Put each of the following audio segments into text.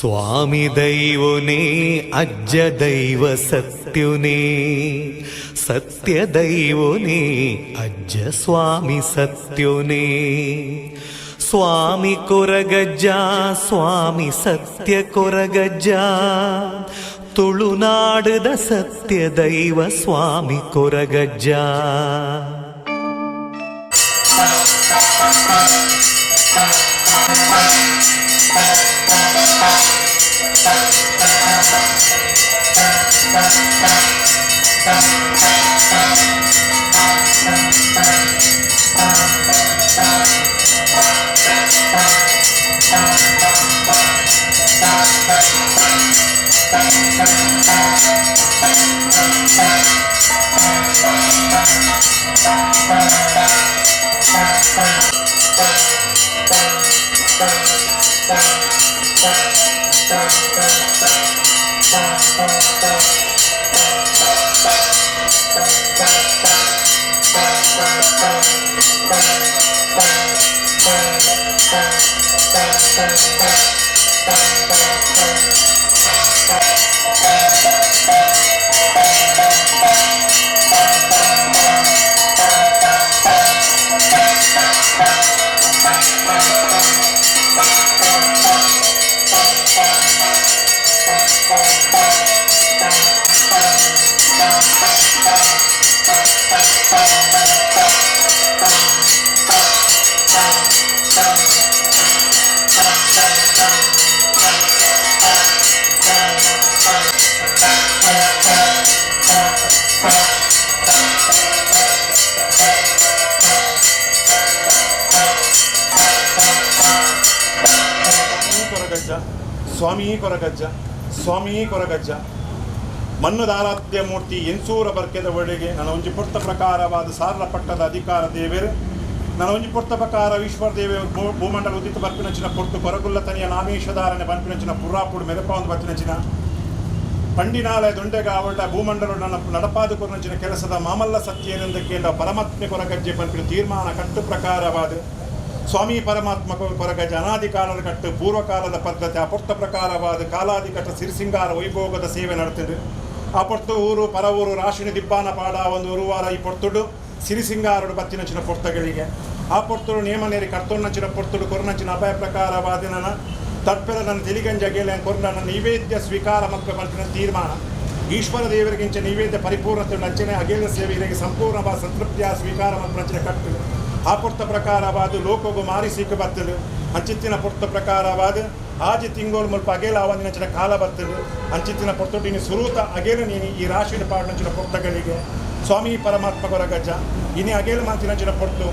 ಸ್ವಾಮಿ ದೈವನೇ ಅಜ್ಜ ದೈವ ಸತ್ಯುನೇ, ಸತ್ಯ ದೈವನೇ ಅಜ್ಜ ಸ್ವಾಮಿ ಸತ್ಯುನೇ. ಸ್ವಾಮಿ ಕೊರಗಜ್ಜ ಸ್ವಾಮಿ ಸತ್ಯ ಕೊರಗಜ್ಜ, ತುಳುನಾಡದ ಸತ್ಯ ದೈವ ಸ್ವಾಮಿ ಕೊರಗಜ್ಜ. ಸ್ವಾಮಿ ಕೊರಗಜ್ಜ ಸ್ವಾಮಿ ಕೊರಗಜ್ಜ ಮನ್ನದಾರಾಧ್ಯ ಮೂರ್ತಿ ಎನ್ಸೂರ ಬರ್ಕೆದ ಒಳಗೆ ನನ್ನ ಒಂಜಿ ಪೊರ್ತ ಪ್ರಕಾರವಾದ ಸಾರಲ ಪಟ್ಟದ ಅಧಿಕಾರ ದೇವೇರು ನನ್ನ ಒಂಜಿ ಪೊರ್ತ ಪ್ರಕಾರ ಈಶ್ವರ ದೇವೆ ಭೂಮಂಡಲ ಉದಿತ ಬರ್ಪಿನಂಚಿನ ಪೊರ್ತು ಕೊರಗುಲ್ಲ ತನಿಯ ನಾಮೇಶಧಾರಣೆ ಬರ್ಪಿನಂಚಿನ ಪುರಾಪುಡು ಮೆರಪಾಂದು ಬರ್ಪಿನಂಚಿನ ಪಂಡಿನಾಲಯ ದೊಂಡೆಗ ಅವಳ ಭೂಮಂಡಲ ನನ್ನ ನಡಪಾದು ಕೊರನಂಚಿನ ಕೆಲಸದ ಮಾಮಲ್ಲ ಸತ್ಯೇನೆಂದಕ್ಕೆ ಪರಮಾತ್ಮೆ ಕೊರಗಜ್ಜೆ ಬರ್ಪಿನ ತೀರ್ಮಾನ ಕಟ್ಟು ಪ್ರಕಾರವಾದ ಸ್ವಾಮಿ ಪರಮಾತ್ಮ ಕೊರಗಜ್ಜ ಅನಾದಿ ಕಾಲದ ಕಟ್ಟು ಪೂರ್ವಕಾಲದ ಪದ್ಧತಿ ಅಪೊರ್ತ ಪ್ರಕಾರವಾದ ಕಾಲಾದಿಕಟ ಸಿರಿಸಿಂಗಾರ ವೈಭೋಗದ ಸೇವೆ ನಡೆತಿದೆ. ಆ ಪೊರ್ತು ಊರು ಪರ ಊರು ರಾಶಿನಿ ದಿಬ್ಬಾನ ಪಾಡ ಒಂದು ಉರುವಾರ ಈ ಪೊರ್ತುಡು ಸಿರಿಸಿಂಗಾರಡು ಬತ್ತಿನಂಚಿನ ಪೊರ್ತಗಳಿಗೆ ಆ ಪೊರ್ತುಡು ನೇಮನೇರಿ ಕರ್ತೊನ್ನಂಚಿನ ಪೊರ್ತುಡು ಕೊರನಂಚಿನ ಅಭಯ ಪ್ರಕಾರವಾದ ನನ್ನ ತಡ್ಪೆರ ನನ್ನ ತಿಳಿಗಂಜ ಗೇಲೆ ಕೊರ ನನ್ನ ನೈವೇದ್ಯ ಸ್ವೀಕಾರ ಮಕ್ಕಳ ಬಂತಿನ ತೀರ್ಮಾನ ಈಶ್ವರ ದೇವರಿಗಿಂಚ ನೈವೇದ್ಯ ಪರಿಪೂರ್ಣತೆ ನಚ್ಚನೆ ಅಗೇಲ ಸೇವೆ ಇದಕ್ಕೆ ಸಂಪೂರ್ಣವಾದ ಸಂತೃಪ್ತಿಯ ಸ್ವೀಕಾರ ಮಕ್ಕಳ ಕಟ್ಟು ಆ ಪೊರ್ತ ಪ್ರಕಾರವಾದ ಲೋಕಗು ಮಾರಿಸಿಕ ಬರ್ತದೆ ಅಂಚಿತ್ತಿನ ಪೊರ್ತ ಪ್ರಕಾರವಾದ ಆಜಿ ತಿಂಗಳು ಮುಲ್ಪ ಅಗೇಲ ಅವನಿನಂಚಿನ ಕಾಲ ಬರ್ತದೆ ಅಂಚಿತ್ತಿನ ಪೊರ್ತೊಟ್ಟಿನ ಸುರೂತ ಅಗೇಲ ನೀನು ಈ ರಾಶಿನ ಪಾಡಿನಂಚಿನ ಪೊರ್ತಗಳಿಗೆ ಸ್ವಾಮಿ ಪರಮಾತ್ಮ ಕೊರಗಜ್ಜ ಇನಿ ಅಗೇಲ ಮಂತಿನಂಚಿನ ಪೊರ್ತು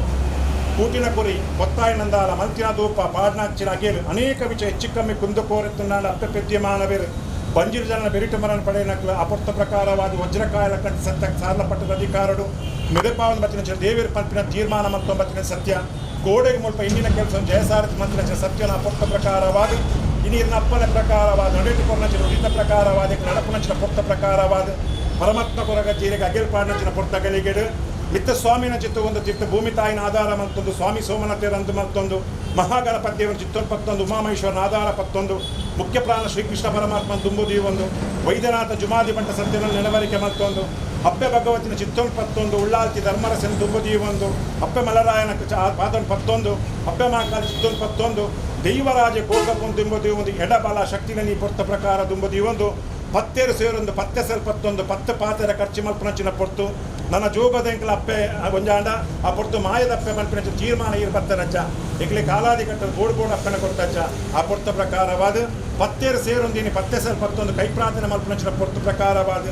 ಕೂಟಿನ ಕುರಿ ಒತ್ತಾಯನಂದಾಲ ಮಂತಿನ ಧೂಪ ಪಾಡ್ನಾಚಿನ ಅಗೇಲು ಅನೇಕ ವಿಷಯ ಹೆಚ್ಚಿಕ್ಕಮ್ಮಿ ಕುಂದುಕೋರೆತ್ತುಂಡ ಅಪ್ಪ ಪೆದ್ಯಮಾನವೇರು ಬಂಜಿರು ಜನ ಬೆರಿಟ ಮರಣ ಪಡೆಯನಕ್ಲ ಅಪೊರ್ತ ಪ್ರಕಾರವಾದ ವಜ್ರಕಾಯಲ ಕಂಡು ಸತ್ಯ ಸಾರಲ ಪಟ್ಟದ ಅಧಿಕಾರಡು ಮೆದಪಾವನ ಬತ್ತಿನ ದೇವರ ಪಂಪಿನ ತೀರ್ಮಾನ ಮತ್ತೊಂಬತ್ತಿನ ಸತ್ಯ ಗೋಡೆಗೆ ಮುಲ್ಪ ಇಂದಿನ ಕೆಲಸ ಜಯಸಾರಥಿ ಮಂತ್ರಿನ ಸತ್ಯನ ಅಪೊರ್ತ ಪ್ರಕಾರವಾದ ಇನ್ನಿನ ಅಪ್ಪನ ಪ್ರಕಾರವಾದ ನಡೆದುಕೊಂಡಂಚಿನ ಉಳಿದ ಪ್ರಕಾರವಾದ ನಡಪುನಂಚಿನ ಪೊರ್ತ ಪ್ರಕಾರವಾದ ಪರಮಾತ್ಮ ಕೊರಗಜ್ಜೀರಿಗೆ ಅಗೇಲ್ ಪಾಡಿನಂಚಿನ ಪೊರ್ತಗಳಿಗೆಡು ಮಿತ್ತ ಸ್ವಾಮಿನ ಚಿತ್ತ ಒಂದು ಚಿತ್ತ ಭೂಮಿ ತಾಯಿನ ಆಧಾರ ಮತ್ತೊಂದು ಸ್ವಾಮಿ ಸೋಮನಾಥರಂದು ಮತ್ತೊಂದು ಮಹಾಗಣಪತಿ ದೇವರ ಚಿತ್ತೊಂದು ಉಮಾಮಹೇಶ್ವರನ ಆಧಾರ ಪತ್ತೊಂದು ಮುಖ್ಯ ಪ್ರಾಣ ಶ್ರೀಕೃಷ್ಣ ಪರಮಾತ್ಮನ ದುಂಬುದಿ ಒಂದು ವೈದ್ಯನಾಥ ಜುಮಾದಿ ಬಂಟ ಸತ್ಯನ ನೆನವರಿಕೆ ಮತ್ತೊಂದು ಅಪ್ಪೆ ಭಗವತಿನ ಚಿತ್ತೊಂದು ಉಳ್ಳಾಲ್ತಿ ಧರ್ಮರಸನ ದುಂಬುದಿ ಒಂದು ಅಪ್ಪೆ ಮಲರಾಯನ ಪಾದನ್ ಪತ್ತೊಂದು ಅಪ್ಪೆ ಮಹಾಕಾಲ ಚಿತ್ತೊಂದು ದೈವರಾಜ ಕೋಗಪ್ಪನ ದುಂಬುದಿ ಒಂದು ಎಡಬಲ ಶಕ್ತಿನ ನೀ ಪೊರ್ತ ಪ್ರಕಾರ ದುಂಬುದಿ ಒಂದು ಪತ್ತೇರು ಸೇರೊಂದು ಪತ್ತೆ ಸೆಲ್ಪತ್ತೊಂದು ಪತ್ತೆ ಪಾತೆರ ಖರ್ಚು ಮಲ್ಪನಂಚಿನ ಪೊರ್ತು ನನ್ನ ಜೋಗದ ಅಪ್ಪೆ ಗೊಂಜಾಂಡ ಆ ಪೊರ್ತು ಮಾಯದಪ್ಪೆ ಮಲ್ಪಿನಂಚ ತೀರ್ಮಾನ ಇರ್ಬತ್ತನಜ್ಜ ಈಗಲೇ ಕಾಲಾದಿ ಕಟ್ಟ ಗೋಡು ಅಪ್ಪನ ಕೊಡ್ತಜ್ಜ ಆ ಪೊರ್ತ ಪ್ರಕಾರವಾದ ಪತ್ತೇರು ಸೇರೊಂದಿನಿ ಪತ್ತೆ ಸೆಲ್ಪತ್ತೊಂದು ಕೈ ಪ್ರಾರ್ಥನೆ ಮಲ್ಪನಂಚಿನ ಪೊರ್ತು ಪ್ರಕಾರವಾದ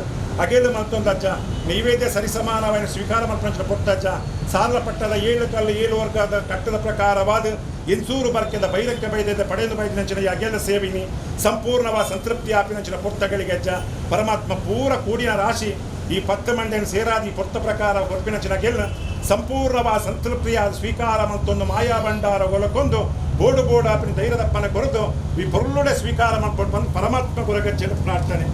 ಅಗೇಲು ಮಲ್ತೊಂದಜ್ಜ ನೈವೇದ್ಯ ಸರಿಸಮಾನವಾಗಿ ಸ್ವೀಕಾರ ಮಲ್ಪನಂಚಿನ ಪೊರ್ತಜ್ಜ ಸಾಲ ಪಟ್ಟದ 7 ಕಲ್ಲು 7 ವರ್ಗದ ಕಟ್ಟದ ಪ್ರಕಾರವಾದ ಎನ್ಸೂರು ಬರ್ಕೆದ ಬೈರಕ್ಕೆ ಬೈದ ಪಡೆದು ಬೈದಿನಂಚಿನ ಅಗೇಲ ಸೇವಿನಿ ಸಂಪೂರ್ಣವಾದ ಸಂತೃಪ್ತಿ ಆಪಿನಂಚಿನ ಪೊರ್ತಗಳಿಗೆ ಅಜ್ಜ ಪರಮಾತ್ಮ ಪೂರ ಕೂಡಿನ ರಾಶಿ ಈ 10 ಮಂಡೆಯನ್ನು ಸೇರಾದಿ ಪೊರ್ತ ಪ್ರಕಾರ ಹೊರಪಿನಂಚಿನ ಗೆಲ್ಲ ಸಂಪೂರ್ಣವಾದ ಸಂತೃಪ್ತಿಯಾದ ಸ್ವೀಕಾರ ಮತ್ತೊಂದು ಮಾಯಾ ಭಂಡಾರ ಒಳಗೊಂಡು ಬೋಡು ಆಪಿನ ಧೈರ್ಯದಪ್ಪನ ಕೊರೆದು ಈ ಪೊರ್ಲುಡೆ ಸ್ವೀಕಾರ ಮಾಡ್ಕೊಂಡು ಬಂದು ಪರಮಾತ್ಮ ಕೊರಗಜ್ಜನ ಪ್ರಾರ್ಥನೆ.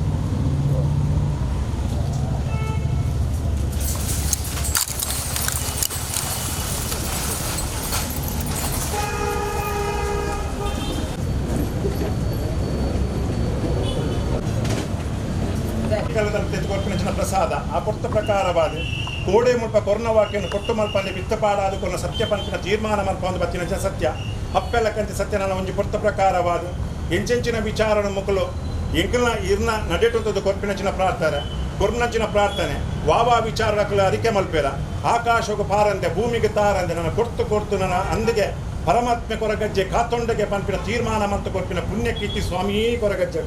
ಪಂಪಿನಂಚಿನ ಪ್ರಸಾದ ಆ ಕೊಟ್ಟ ಪ್ರಕಾರವಾದ ಕೋಡೆ ಮುಲ್ಪ ಕೊರ್ನ ವಾಕ್ಯವನ್ನು ಕೊಟ್ಟು ಮಲ್ಪಂದೆ ಪಿತ್ತಪಾಡಾದ ಕೊನ್ನ ಸತ್ಯ ಪಂಪಿನ ತೀರ್ಮಾನ ಮಲ್ಪಂದು ಬತ್ತಿನ ಸತ್ಯ ಅಪ್ಪೆಲ್ಲಕ್ಕಂತೆ ಸತ್ಯ ನನ್ನ ಒಂಜಿ ಕೊಟ್ಟ ಪ್ರಕಾರವಾದ ಎಂಚೆಂಚಿನ ವಿಚಾರಣ ಮುಕ್ಕಲು ಎಂಕಲ್ನ ಇರ್ನ ನಡೆಟುತ್ತದೆ ಕೊರ್ಪಿನಂಚಿನ ಪ್ರಾರ್ಥನೆ ಕೊರ್ನಂಚಿನ ಪ್ರಾರ್ಥನೆ ವಾವಾ ವಿಚಾರಗಳ ಅರಿಕೆ ಮಲ್ಪೇರ ಆಕಾಶಕ್ಕೆ ಪಾರಂತೆ ಭೂಮಿಗೆ ತಾರಂತೆ ನನ್ನ ಕೊಡ್ತು ನನ್ನ ಅಂದಿಗೆ ಪರಮಾತ್ಮೆ ಕೊರಗಜ್ಜೆ ಕಾತೊಂಡಗೆ ಪಂಪಿನ ತೀರ್ಮಾನ ಮತ್ತು ಕೊರ್ಪಿನ ಪುಣ್ಯ ಕೀರ್ತಿ ಸ್ವಾಮಿಯೇ ಕೊರಗಜ್ಜೆ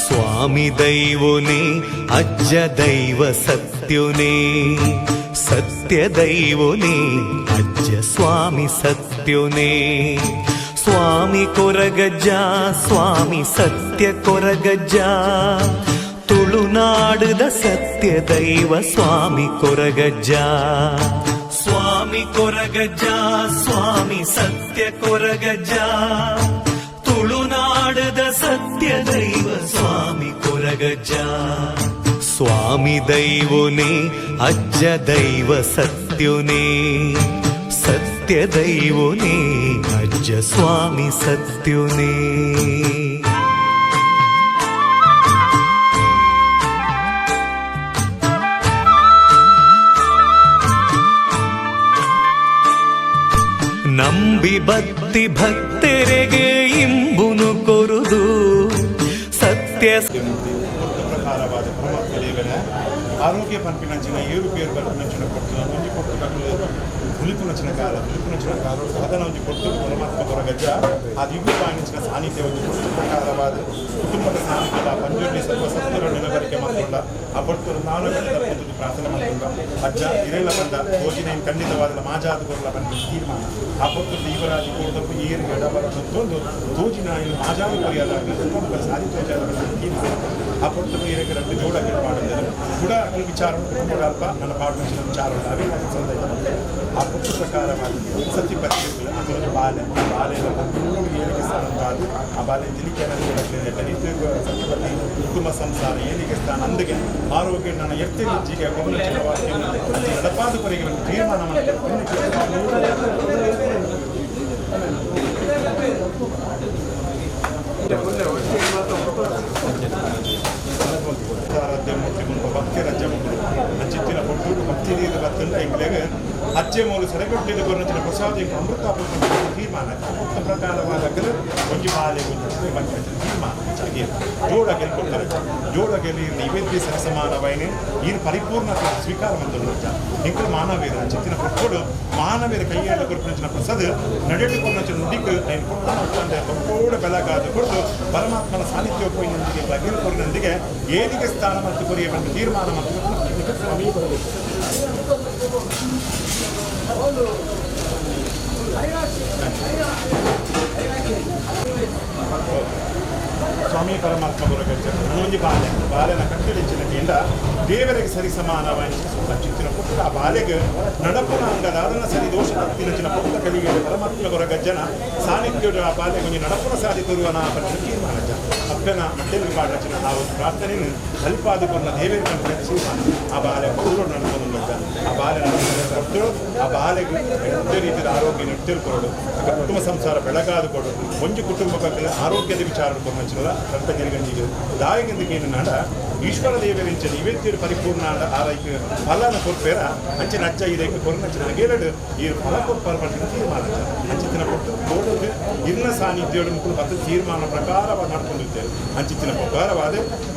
ಸ್ವಾಮಿ ದೈವನೇ ಅಜ್ಜ ದೈವ ಸತ್ಯುನೇ ಸತ್ಯ ದೈವನೇ ಅಜ್ಜ ಸ್ವಾಮಿ ಸತ್ಯುನೇ ಸ್ವಾಮಿ ಕೊರಗಜ್ಜ ಸ್ವಾಮಿ ಸತ್ಯ ಕೊರಗಜ್ಜ ತುಳುನಾಡದ ಸತ್ಯ ದೈವ ಸ್ವಾಮಿ ಕೊರಗಜ್ಜ ಸ್ವಾಮಿ ಕೊರಗಜ್ಜ ಸ್ವಾಮಿ ಸತ್ಯ ಕೊರಗಜ್ಜ ತುಳುನಾಡದ ಸತ್ಯ ದೈವ ಸ್ವಾಮಿ ಕೊರಗಜ್ಜ ಸ್ವಾಮಿ ದೈವನೇ ಅಜ್ಜ ದೈವ ಸತ್ಯುನೇ ಸತ್ಯ ದೈವನೇ ಅಜ್ಜ ಸ್ವಾಮಿ ಸತ್ಯುನೇ ನಂಬಿ ಭಕ್ತಿ ಭಕ್ತರಿಗೆ ಇಂಬುನು ಕೊರುದು ಸತ್ಯ ಪ್ರಕಾರವಾದ ಪರಮಾತ್ಮ ದೇವರ ಆರೋಗ್ಯ ಪಂಪಿನಂಚಿನ ಏರುಪೇರು ಪಂಪಿನಂಚಿನ ಕೊಟ್ಟು ಒಂಜಿ ಕೊಟ್ಟು ಹುಲಿಪುನಚಿನ ಕಾಲ ಅದನ್ನು ಒಂಜಿ ಕೊಟ್ಟು ಪರಮಾತ್ಮ ಕೊರಗಜ್ಜ ಆ ದಿವ್ಯ ಪಾಣಿಂಚಿನ ಸಾನ್ನಿಧ್ಯ ಒಂದು ಕೊಟ್ಟು ಪ್ರಕಾರವಾದ ಕುಟುಂಬದ ಸಾನ್ನಿಧ್ಯದ ಪಂಜುರ್ಣಿ ಸರ್ವ ಸತ್ಯರ ನೆನವರಿಕೆ ಮಾತ್ರ ಆ ಕೊಟ್ಟು ನಾನು ಒಂದು ಪ್ರಾರ್ಥನೆ ಮಾಡ್ಕೊಂಡ ಅಜ್ಜ ಇರೆಲ್ಲ ಬಂದ ಭೋಜಿನ ಖಂಡಿತವಾದ ಮಾಜಾದ ಕೊರಲ ಬಂದ ತೀರ್ಮಾನ ಆ ಕೊಟ್ಟು ದೀವರಾಜಿ ಕೊಡದಪ್ಪು ಏರಿಗೆ ಎಡಬರದೊಂದು ಭೋಜಿನ ಇನ್ನು ಮಾಜಾದ ಕೊರಿಯಾದ ಸಾಧಿತ ತೀರ್ಮಾನ ಆ ಕೊಟ್ಟು ಏರಿಗೆ ಎರಡು ಜೋಡ ಮಾಡಿದರು ಕೂಡ ವಿಚಾರ ಅಲ್ಪ ನನ್ನ ಪಾರ್ಟ್ನರ್ಶಿಪ್ ವಿಚಾರ ಅವೇ ಸಂದ ಆ ಕೊಟ್ಟು ಪ್ರಕಾರವಾಗಿ ಸತ್ಯ ಪರಿಸ್ಥಿತಿ ಅದೊಂದು ಬಾಲೆಯ ಏನಿಗೆ ಸ್ಥಾನ ಕಾದು ಆ ಬಾಲ್ಯ ತಿಲಿಕೆ ಸತ್ಯಪತಿ ಕುಟುಂಬ ಸಂಸಾರ ಏನಿಗೆ ಸ್ಥಾನ ಅಂದಿಗೆ ಆರೋಗ್ಯ ನನ್ನ ಎತ್ತೆ ಹೆಜ್ಜಿಗೆ ಎಡಪಾದವರೆಗೆ ತೀರ್ಮಾನ ಭಕ್ತಿ ರಜ್ಜೆ ಚಿತ್ತಿನ ಕೊಟ್ಟು ಭಕ್ತಿ ನೀರು ಬರ್ತಂತ ಎಂಗ್ಲೆಗೆ ಅಜ್ಜೆ ಮೂಲ ಸೆರೆಗೊಟ್ಟಿದ ಕೊರಚಿನ ಪ್ರಸಾದ ಅಮೃತ ತೀರ್ಮಾನ ಮುಕ್ತ ಪ್ರಕಾರವಾದ ಒಂಜಿ ಬಾಲೆ ಒಂದು ತೀರ್ಮಾನ ಜೋಡ ಗೆಲ್ಕೊಡ್ತಾರೆ ಜೋಡ ಗೆಲ್ಲಿ ನೈವೇದ್ಯ ಸರಿಸಮಾನವೈನೆ ಈ ಪರಿಪೂರ್ಣತೆ ಸ್ವೀಕಾರ ಮಂತ್ರ ಇಂಕಲು ಮಾನವೀರ ಚಿತ್ತಿನ ಕೊಟ್ಟು ಮಾನವೀರ ಕೈಯಲ್ಲಿ ಕೊಟ್ಟಿನ ಪ್ರಸಾದ ನಡೆದು ಕೊಟ್ಟಿನ ನುಡಿಗೆ ನಾನು ಕೊಟ್ಟಂತೆ ಕೊಟ್ಟೋಡ ಬೆಳಗಾದ ಕೊಟ್ಟು ಪರಮಾತ್ಮನ ಸಾನ್ನಿಧ್ಯ ಕೊಯ್ಯೊಂದಿಗೆ ಬಗೆಲ್ಕೊರಿನೊಂದಿಗೆ ಏನಿಗೆ ಸ್ಥಾನ ಮತ್ತು ಕೊರಿಯ ಬಂದು ತೀರ್ಮಾನ ಮತ್ತು ಸ್ವಾಮಿ ಸ್ವಾಮಿ ಪರಮಾತ್ಮ ಗುರುಗಜ್ಜ ನನೊಂದು ಬಾಲೆನ ಕಟ್ಟಲಿಂಚಿನಿಂದ ದೇವರಿಗೆ ಸರಿ ಸಮಾನವಾಗಿ ಚಿತ್ತಿನ ಪುಟ್ಟ ಆ ಬಾಲೆಗೆ ನಡಪುನ ಅಂಗದ ಅದನ್ನು ಸರಿ ದೋಷ ತತ್ತಿನ ಪುಟ್ಟ ಕಲಿಗೆ ಪರಮಾತ್ಮ ಗುರುಗಜ್ಜನ ಸಾನ್ನಿಧ್ಯ ಆ ಬಾಲೆಗೆ ನಡಪುನ ಸಾಧಿ ತರುವನ ತೀರ್ಮಾನ ಅಪ್ಪನ ಮಟ್ಟೆಲ್ಲಿ ಪಾಠನ ಆ ಒಂದು ಪ್ರಾರ್ಥನೆಯನ್ನು ಅಲ್ಪಾದಕ್ಕೊಂದು ದೇವರ ಕಲ್ಪಿಸಿ ಆ ಬಾಲೆ ಪೂರ್ವ ನಡೆದುಕೊಂಡು ಆ ಬಾಲೆ ಕೊಟ್ಟು ಆ ಬಾಲೆಗೆ ಯಾವುದೇ ರೀತಿಯ ಆರೋಗ್ಯ ನಿರ್ತಿಳ್ಕೊಡು ಕುಟುಂಬ ಸಂಸಾರ ಬೆಳಗಾದು ಕೊಡು ಒಂಜು ಕುಟುಂಬಕ್ಕೆ ಆರೋಗ್ಯದ ವಿಚಾರ ಕೊಡುವ ಕರ್ತಗೆರಿಗೆ ದಾಯಿಗೆಂದಿಗೆ ನಾಡ ಈಶ್ವರ ದೇವರಿಂಚ ನಿವೇದ್ಯರು ಪರಿಪೂರ್ಣ ಆರೈಕೆ ಫಲನ ಕೊಡ್ಬೇರ ಅಂಚಿನ ಅಜ್ಜ ಇದಕ್ಕೆ ಕೊರನಂಚಿನ ಅಗೇರಡು ಈ ಫಲ ಕೊಡ್ಪಾರ ತೀರ್ಮಾನ ಅಂಚಿನ ಕೊಟ್ಟು ಕೋಡೋದು ಇನ್ನ ಸಾನ್ನಿಧ್ಯೋಡು ಮುಕ್ಕಳು ಮತ್ತು ತೀರ್ಮಾನ ಪ್ರಕಾರವಾಗಿ ನಡ್ಕೊಂಡಿದ್ದೇವೆ ಅಂಚಿನ ಪ್ರಕಾರವಾದ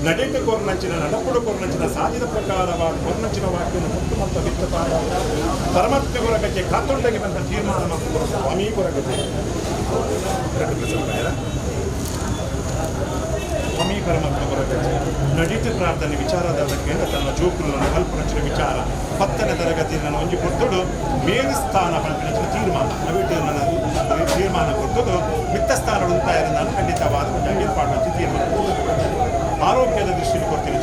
ನಡೆಕೆ ಕೊರನಂಚಿನ ನಡಪುಡು ಕೊರನಂಚಿನ ಸಾಧಿದ ಪ್ರಕಾರವಾದ ಕೊರನಂಚಿನ ವಾಕ್ಯವನ್ನು ಕೊಟ್ಟು ಮತ್ತು ವಿತ್ತಪಾದ ಪರಮಾತ್ಮ ಕೊರಗಕ್ಕೆ ಕಾತೊಂಡೆಗೆ ಬಂದ ತೀರ್ಮಾನ ಮತ್ತು ಸ್ವಾಮಿ ಕೊರಗಕ್ಕೆ ಸ್ವಾಮಿ ಪರಮಾತ್ಮ ಕೊರಗಕ್ಕೆ ನಡೀತು ಪ್ರಾರ್ಥನೆ ವಿಚಾರದ ಕೇಂದ್ರ ತನ್ನ ಜೋಕುలను ಕಲ್ಪನಚಿನ ವಿಚಾರ 10ನೇ ತರಗತಿ ನಾನು ಒಂಜಿ ಕೊಟ್ಟುಡು ಮೇಲು ಸ್ಥಾನ ಪಂಪಿನ ತೀರ್ಮಾನ ನವಿಟ್ಟು ನನ್ನ ತೀರ್ಮಾನ ಕೊಟ್ಟುದು ಮಿತ್ತ ಸ್ಥಾನ ಉಂಟಾಯಿರ ನಾನು ಖಂಡಿತವಾದ ಒಂದು ಅಂಗೀಪಾಡು ತೀರ್ಮಾನ ಆರೋಗ್ಯದ ದೃಷ್ಟಿಯಲ್ಲಿ ಕೊಡ್ತೀನಿ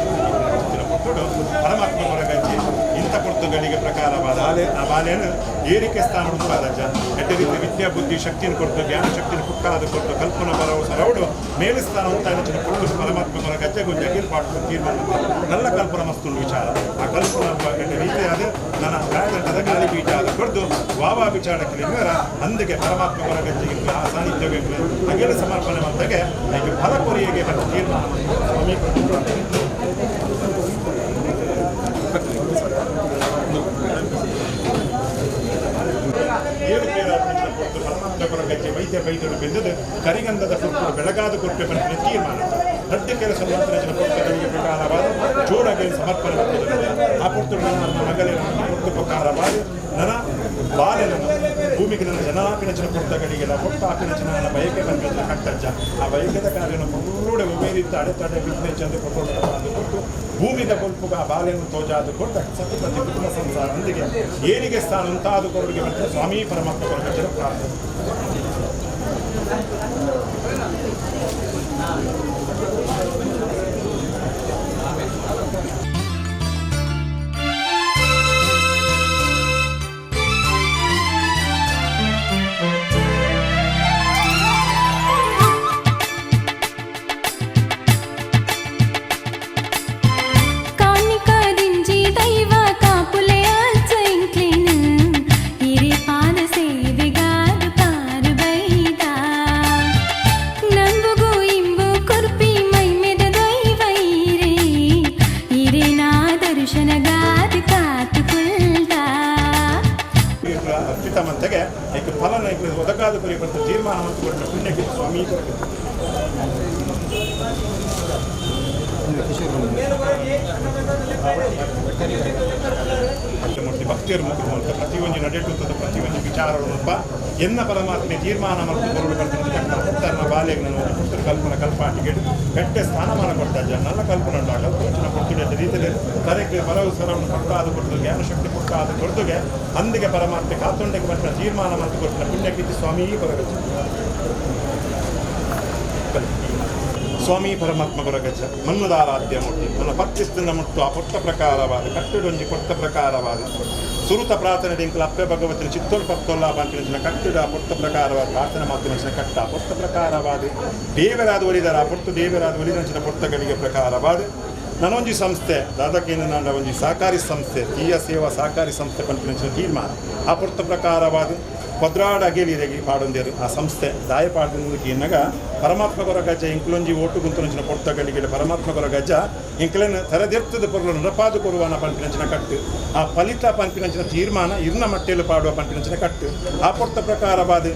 ಕೊಟ್ಟುಡು ಪರಮಾತ್ಮ ಕೊರಗಜ್ಜಿ ಇಂಥ ಕೊರ್ತುಗಳಿಗೆ ಪ್ರಕಾರವಾದ ಆ ಬಾಲೆಯನ್ನು ಏರಿಕೆ ಸ್ಥಾನ ಉಂಟಾದಜ್ಜ ಎಡ್ಡೆ ರೀತಿ ವಿದ್ಯಾ ಬುದ್ಧಿ ಶಕ್ತಿಯನ್ನು ಕೊಟ್ಟು ಜ್ಞಾನ ಶಕ್ತಿಯನ್ನು ಕುಟ್ಟಾದ ಕೊಟ್ಟು ಕಲ್ಪನಾ ಬರವು ಸರವಡು ಮೇಲು ಸ್ಥಾನ ಉಂಟಾದ ಕೊಟ್ಟು ಪರಮಾತ್ಮ ಕೊರಗಜ್ಜೆಗೂ ಜಗೀರ್ಪಾಡು ತೀರ್ಮಾನ ನಲ್ಲ ಕಲ್ಪನಾ ಮಸ್ತುಂಡು ವಿಚಾರ ಆ ಕಲ್ಪನಾ ಎಡ್ಡೆ ರೀತಿಯಾದ ನನ್ನ ಗಾಯದಂಟದ ಗಾಳಿ ಬೀಜ ಅದು ಕೊಡ್ದು ವಾವಾ ವಿಚಾರಕ್ಕೆ ಅಂದಿಗೆ ಪರಮಾತ್ಮ ಕೊರಗಜ್ಜೆಗೆ ಆ ಸಾನ್ನಿಧ್ಯವೇ ಅಗೆಲ ಸಮರ್ಪಣೆ ಮಂತಾಗೆ ಫಲ ಕೊರಿಯಗೆ ಬಂದ ತೀರ್ಮಾನ ಸ್ವಾಮಿ ಪರಮಾತ್ಮ ಕೊರಗಜ್ಜೆ ವೈದ್ಯ ವೈದ್ಯರು ಬೆಂದದು ಕರಿಗಂಧದ ಸುಟ್ಟು ಬೆಳಗಾದ ಕೊಟ್ಟು ಬಂದ ತೀರ್ಮಾನ ದೊಡ್ಡ ಕೆಲಸ ಮಾತ್ರ ಕೊಟ್ಟಗಳಿಗೆ ಪ್ರಕಾರವಾದ ಜೋರಾಗಿ ಸಮರ್ಪಣೆ ಮಾಡುತ್ತದೆ ಆ ಕೊಟ್ಟು ನನ್ನ ಮಗಲಿನ ಕೊಟ್ಟು ಪ್ರಕಾರವಾದ ನನ್ನ ಬಾಲೆಯನ್ನು ಭೂಮಿಗೆ ನನ್ನ ಜನಾಪಿನಚಿನ ಕೊಟ್ಟಗಳಿಗೆಲ್ಲ ಕೊಟ್ಟ ಆಪಿನಚಿನ ನನ್ನ ಬಯಕೆ ಬಂದ ಕಟ್ಟಜ್ಜ ಆ ಬಯಕೆದ ಕಾರ್ಯವನ್ನು ಪೂರ್ಣ ಉಮೇರಿತ್ತು ಅಡೆತಡೆ ಬಿಸ್ನೆಸ್ ಅಂತ ಕೊಟ್ಟು ಭೂಮಿಗೆ ಕೊಲ್ಪುಗ ಆ ಬಾಲೆಯನ್ನು ತೋಜಾದು ಕೊಟ್ಟ ಸತತ ಕುಟುಂಬ ಸಂಸಾರ ಒಂದಿಗೆ ಏನಿಗೆ ಸ್ಥಾನ ಉಂಟಾದ ಕೊರಡಿಗೆ ಬಂದ ಸ್ವಾಮಿ ಪರಮಾತ್ಮ ಕೊರಗಜ್ಜನ ಪ್ರಾರ್ಥನೆ ಮಂತೆಗೆ ಏಕೆ ಫಲನ ಒದಗಾದ ಪರಿ ಬಂದ ತೀರ್ಮಾನ ಮತ್ತು ಕೊಟ್ಟ ಪುಣ್ಯಕ್ಕೆ ಸ್ವಾಮಿ ಭಕ್ತಿಯರು ಮುಖ್ಯ ಮೂಲಕ ಪ್ರತಿಯೊಂದು ನಡೆಯುತ್ತದೆ ಪ್ರತಿಯೊಂದು ವಿಚಾರಗಳನ್ನಪ್ಪ ಎನ್ನ ಪರಮಾತ್ಮೆ ತೀರ್ಮಾನ ಮತ್ತು ಬರುಳು ಬರ್ತಿರ್ತಕ್ಕಂಥ ಬಾಲ್ಯ ಪುಸ್ತಕ ಕಲ್ಪನಾ ಕಲ್ಪಾಟಿಗೆ ಗಟ್ಟೆ ಸ್ಥಾನಮಾನ ಕೊಡ್ತಾ ನನ್ನ ಕಲ್ಪನೆ ಉಂಟಾಗ ಕಲ್ಪನೆ ಕೊಡ್ತಿದ್ದ ರೀತಿಯಲ್ಲಿ ತಲೆಗೆ ಬರವು ಸರವನ್ನು ಕೊಟ್ಟಾದ ಕೊಟ್ಟು ಜ್ಞಾನಶಕ್ತಿ ಕೊಟ್ಟಾದ ಕೊಡ್ದುಗೆ ಅಂದಿಗೆ ಪರಮಾತ್ಮೆ ಕಾತೊಂಡೆಗೆ ಬಂದ ತೀರ್ಮಾನ ಮತ್ತು ಕೊಟ್ಟ ಪುಣ್ಯಕ್ಕೆ ಸ್ವಾಮಿ ಕೊರಗಜ್ಜ ಸ್ವಾಮಿ ಪರಮಾತ್ಮ ಕೊರಗಜ್ಜ ಮನ್ನುದಾರಾಧ್ಯ ಮುಟ್ಟಿ ನನ್ನ ಪತ್ತಿಸ್ತನ ಮುಟ್ಟು ಆ ಪೊಟ್ಟ ಪ್ರಕಾರವಾದ ಕಟ್ಟಡೊಂಜಿ ಪೊಟ್ಟ ಪ್ರಕಾರವಾದ ಸುರುತ ಪ್ರಾರ್ಥನೆ ಡಿಂಕಲ ಅಪ್ಪೆ ಭಗವತಿನ ಚಿತ್ತೋಲ್ ಪತ್ತೊಲ್ಲ ಪಂಪಿನ ಕಟ್ಟಡ ಆ ಪೊಟ್ಟ ಪ್ರಕಾರವಾದ ಪ್ರಾರ್ಥನೆ ಮಾತಿನ ಕಟ್ಟ ಆ ಪೊಟ್ಟ ಪ್ರಕಾರವಾದ ದೇವರಾದ ಒಲಿದಾರ ಆ ಪೊಟ್ಟು ದೇವರಾದ ಒಲಿದಂಚಿನ ಪೊಟ್ಟಗಳಿಗೆ ಪ್ರಕಾರವಾದ ನನ್ನೊಂಜಿ ಸಂಸ್ಥೆ ದಾದಕೇನು ನನ್ನ ಒಂಜಿ ಸಹಕಾರಿ ಸಂಸ್ಥೆ ತೀಯ ಸೇವಾ ಸಹಕಾರಿ ಸಂಸ್ಥೆ ಪಂಪಿನ ತೀರ್ಮಾನ ಆ ಪೊಟ್ಟ ಪ್ರಕಾರವಾದ ಪದ್ರಾಡ ಅಗೇಲಿರೆಗಿ ಪಾಡೊಂದೇರು ಆ ಸಂಸ್ಥೆ ದಾಯ ಪಾಡೋದಕ್ಕೆ ಇನ್ನಗ ಪರಮಾತ್ಮ ಕೊರಗಜ್ಜ ಇಂಕ್ಲೊಂಜಿ ಓಟು ಗುಂತುನಂಚಿನ ಪೊರ್ತಗಳಿಗೆ ಪರಮಾತ್ಮ ಕೊರಗಜ್ಜ ಇಂಕ್ಲನ್ನು ತರದೆರ್ತದ ಪೊರಲು ನರಪಾದು ಕೊರುವನ ಪಂಪಿನಂಚಿನ ಕಟ್ಟು ಆ ಫಲಿತ ಪಂಪಿನಂಚಿನ ತೀರ್ಮಾನ ಇರ್ನ ಮಟ್ಟೆಲು ಪಾಡುವ ಪಂಪಿನಂಚಿನ ಕಟ್ಟು ಆ ಪೊರ್ತ ಪ್ರಕಾರವಾದ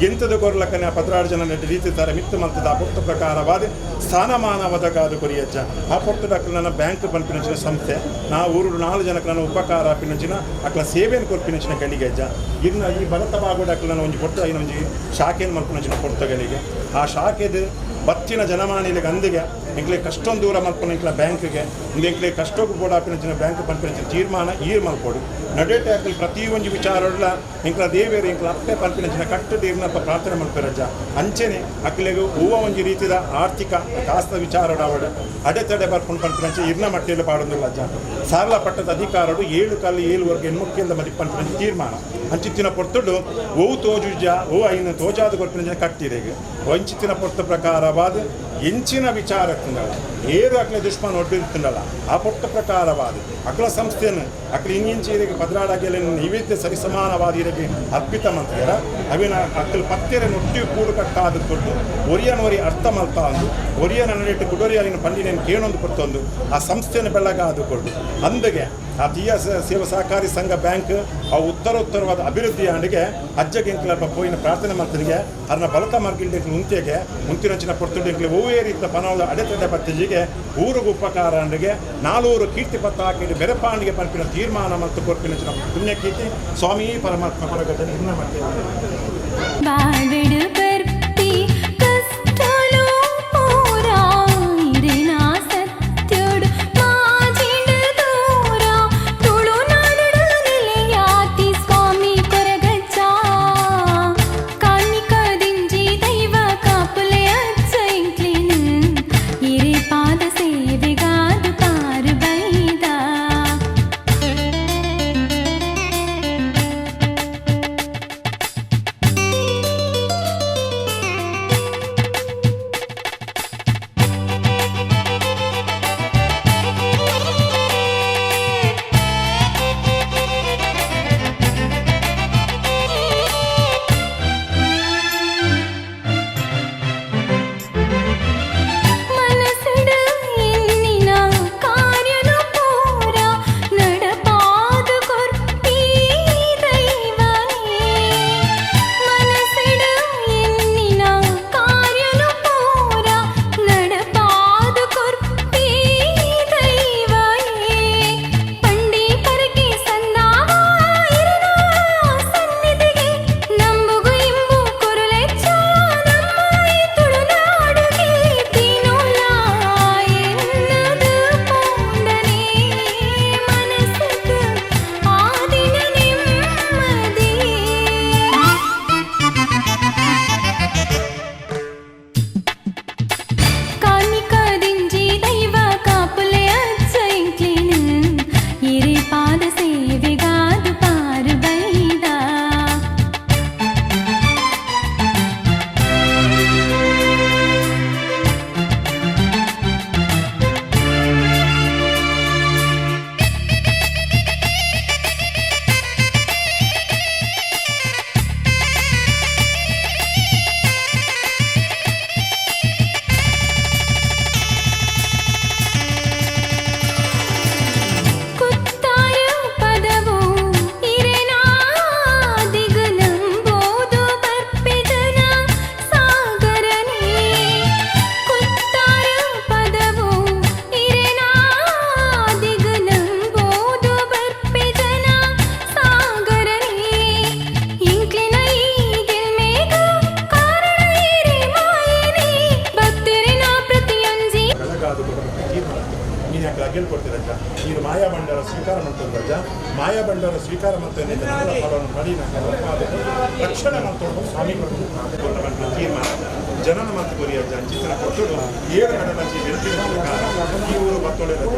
ಎಂತದ ಕೊರಲಕ್ಕನೆ ಆ ಪದ್ರಾಡು ಜನ ರೀತಿ ತರ ಮಿತ್ತು ಮಲ್ತದ ಆ ಪೊರ್ತ ಪ್ರಕಾರವಾದ ಸ್ಥಾನಮಾನ ಒದಗಾದು ಕೊರಿಯಜ್ಜ ಆ ಪೊರ್ತದಕ್ಕಲು ನನ್ನ ಬ್ಯಾಂಕ್ ಪಂಪಿನಂಚಿನ ಸಂಸ್ಥೆ ನಾ ಊರು 4 ಜನಕ್ಕೆ ನನ್ನ ಉಪಕಾರ ಪಿನಂಚಿನ ಅಕ್ಲ ಸೇವೆಯನ್ನು ಕೊರ್ಪಿನಂಚಿನ ಗಳಿಗೆಜ್ಜ ಇನ್ನು ಈ ಭರತ ಬಾಗುಡಕ್ಕಲು ನನ್ನ ಒಂಜಿ ಪೊಟ್ಟ ಇನ್ನೊಂಜಿ ಶಾಖೆಯನ್ನು ಮಲ್ಪನಂಚಿನ ಪೊರ್ತಗಳಿಗೆ ಆ ಶಾಖೆದು ಬತ್ತಿನ ಜನಮಾನಿಲಿಗೆ ಅಂದಿಗೆ ಇಂಕ್ಲೆ ಕಷ್ಟೊಂದು ದೂರ ಮಲ್ಪನ ಇಂಕ್ಲ ಬ್ಯಾಂಕ್ಗೆ ಇಂಕ್ಲೆ ಕಷ್ಟೋಗು ಬೋಡ ಆಪಿನಂಚಿನ ಬ್ಯಾಂಕ್ ಪಂಪಿನಂಚಿನ ತೀರ್ಮಾನ ಈರ್ ಮಲ್ಪೋಡು ನಡೆಟೆ ಹಾಕಲಿ ಪ್ರತಿಯೊಂದು ವಿಚಾರಗಳ ಇಂಕ್ಲ ದೇವೇರು ಇಂಕ್ಲ ಅಪ್ಪೆ ಪಂಪಿನಂಚಿನ ಕಟ್ಟದ ಇರ್ನಪ್ಪ ಪ್ರಾರ್ಥನೆ ಮಲ್ಪರಜ್ಜ ಅಂಚೆನೆ ಅಕ್ಲೆಗೂ ಹೂವ ಒಂಜಿ ರೀತಿಯ ಆರ್ಥಿಕ ಕಾಸ್ತ ವಿಚಾರಡಾವಡು ಅಡೆತಡೆ ಬರ್ಕೊಂಡು ಪಂಪಿನಂಚ ಇರ್ನ ಮಟ್ಟೆಯಲ್ಲಿ ಪಾಡೊಂದಿಲ್ಲ ಅಜ್ಜ ಸಾರಲ ಪಟ್ಟದ ಅಧಿಕಾರಡು 7 ಕಾಲ 7 ವರ್ಗ ಹೆಣ್ಮುಖಿಯಿಂದ ಮದಿ ಪಂಪಿನಂಚ ತೀರ್ಮಾನ ಅಂಚಿತ್ತಿನ ಪೊರ್ತುಡು ಓವು ತೋಜುಜ ಓ ಐನ ತೋಜಾದ ಕೊರ್ಪಿನಂಚಿನ ಕಟ್ಟಿರೆಗೆ ವಂಚಿತ್ತಿನ ಪೊರ್ತ ಪ್ರಕಾರವಾದ ಎಂಚಿನ ವಿಚಾರ ತಿಂದಳ ಏರು ಅಕ್ಲೆ ದುಷ್ಮನ್ ಒಡ್ಡಿರ್ತಿಂಡಲ್ಲ ಆ ಪೊಟ್ಟ ಪ್ರಕಾರವಾದ ಅಕ್ಲ ಸಂಸ್ಥೆಯನ್ನು ಅಕ್ಲ ಇಂಚಿರಿಗೆ ಪದ್ರಾಡಾಗೆಲ್ಲ ನೈವೇದ್ಯ ಸರಿಸಮಾನವಾದಿರಿಗೆ ಅರ್ಪಿತ ಮಂತ್ರಿಯರ ಅವಿನ ಅಕ್ಲ ಪತ್ತೆರೆ ನೊಟ್ಟಿ ಕೂಡು ಕಟ್ಟಾದ ಕೊಟ್ಟು ಒರಿಯನವರಿ ಅರ್ಥ ಮಲ್ತ ಅಂದು ಒರಿಯನ ನಡಿಟ್ಟು ಕುಡೋರಿಯಲಿನ ಪಂಡಿನೇನು ಕೇಳೊಂದು ಕೊಟ್ಟೊಂದು ಆ ಸಂಸ್ಥೆಯನ್ನು ಬೆಳ್ಳಗಾದು ಕೊಟ್ಟು ಅಂದಗೆ ಆ ತೀಯ ಸೇವಾ ಸಹಕಾರಿ ಸಂಘ ಬ್ಯಾಂಕ್ ಆ ಉತ್ತರೋತ್ತರವಾದ ಅಭಿವೃದ್ಧಿ ಆಂಡಿಗೆ ಅಜ್ಜಗೆ ಇಂಕ್ಲಪ್ಪ ಪೋಯಿನ ಪ್ರಾರ್ಥನೆ ಮಾಡ್ತಿಗೆ ಅದನ್ನ ಬಲತ ಮಾರ್ಗಿಂಡಿಗೆ ಮುಂತೆಗೆ ಮುಂತಿನಂಚಿನ ಪೊರ್ತುಡಿಗೆ ಓವೇ ರೀತಿಯ ಪನವದ ಅಡೆತಡೆ ಪತ್ತಿಜಿಗೆ ಊರಿಗೆ ಉಪಕಾರ ಅಂಡಿಗೆ 400 ಕೀರ್ತಿ ಪತ್ರ ಹಾಕಿ ಬೆರಪಾಂಡಿಗೆ ಪಂಪಿನ ತೀರ್ಮಾನ ಮತ್ತು ಕೊರ್ಪಿನ ಪುಣ್ಯಕೀರ್ತಿ ಸ್ವಾಮಿ ಪರಮಾತ್ಮ ಕೊರಗದ ಇನ್ನ ಮತ್ತೆ ಗೆಲ್ಕೊಡ್ತೀರಜ್ಜ ನೀನು ಮಾಯಾ ಬಂಡಾರ ಸ್ವೀಕಾರ ಮಾಡ್ತಂದು ರಜ ಮಾಯಾ ಬಂಡಾರ ಸ್ವೀಕಾರ ಮಾಡ್ತೇನೆ ಫಲವನ್ನು ಮಾಡಿ ರಕ್ಷಣೆ ಮಾಡ್ಕೊಂಡು ಸ್ವಾಮಿ ಕೊಟ್ಟು ತೀರ್ಮಾನ ಜನನ ಮತ್ತು ಗುರಿಯಜ್ಜ ಅಂಚಿತನ ಕೊಟ್ಟುಡು 7 ಕಡಲಂಚಿ ಬೆಳಕಿನ ಈ ಊರು ಬತ್ತೊಳೆ ರಜೆ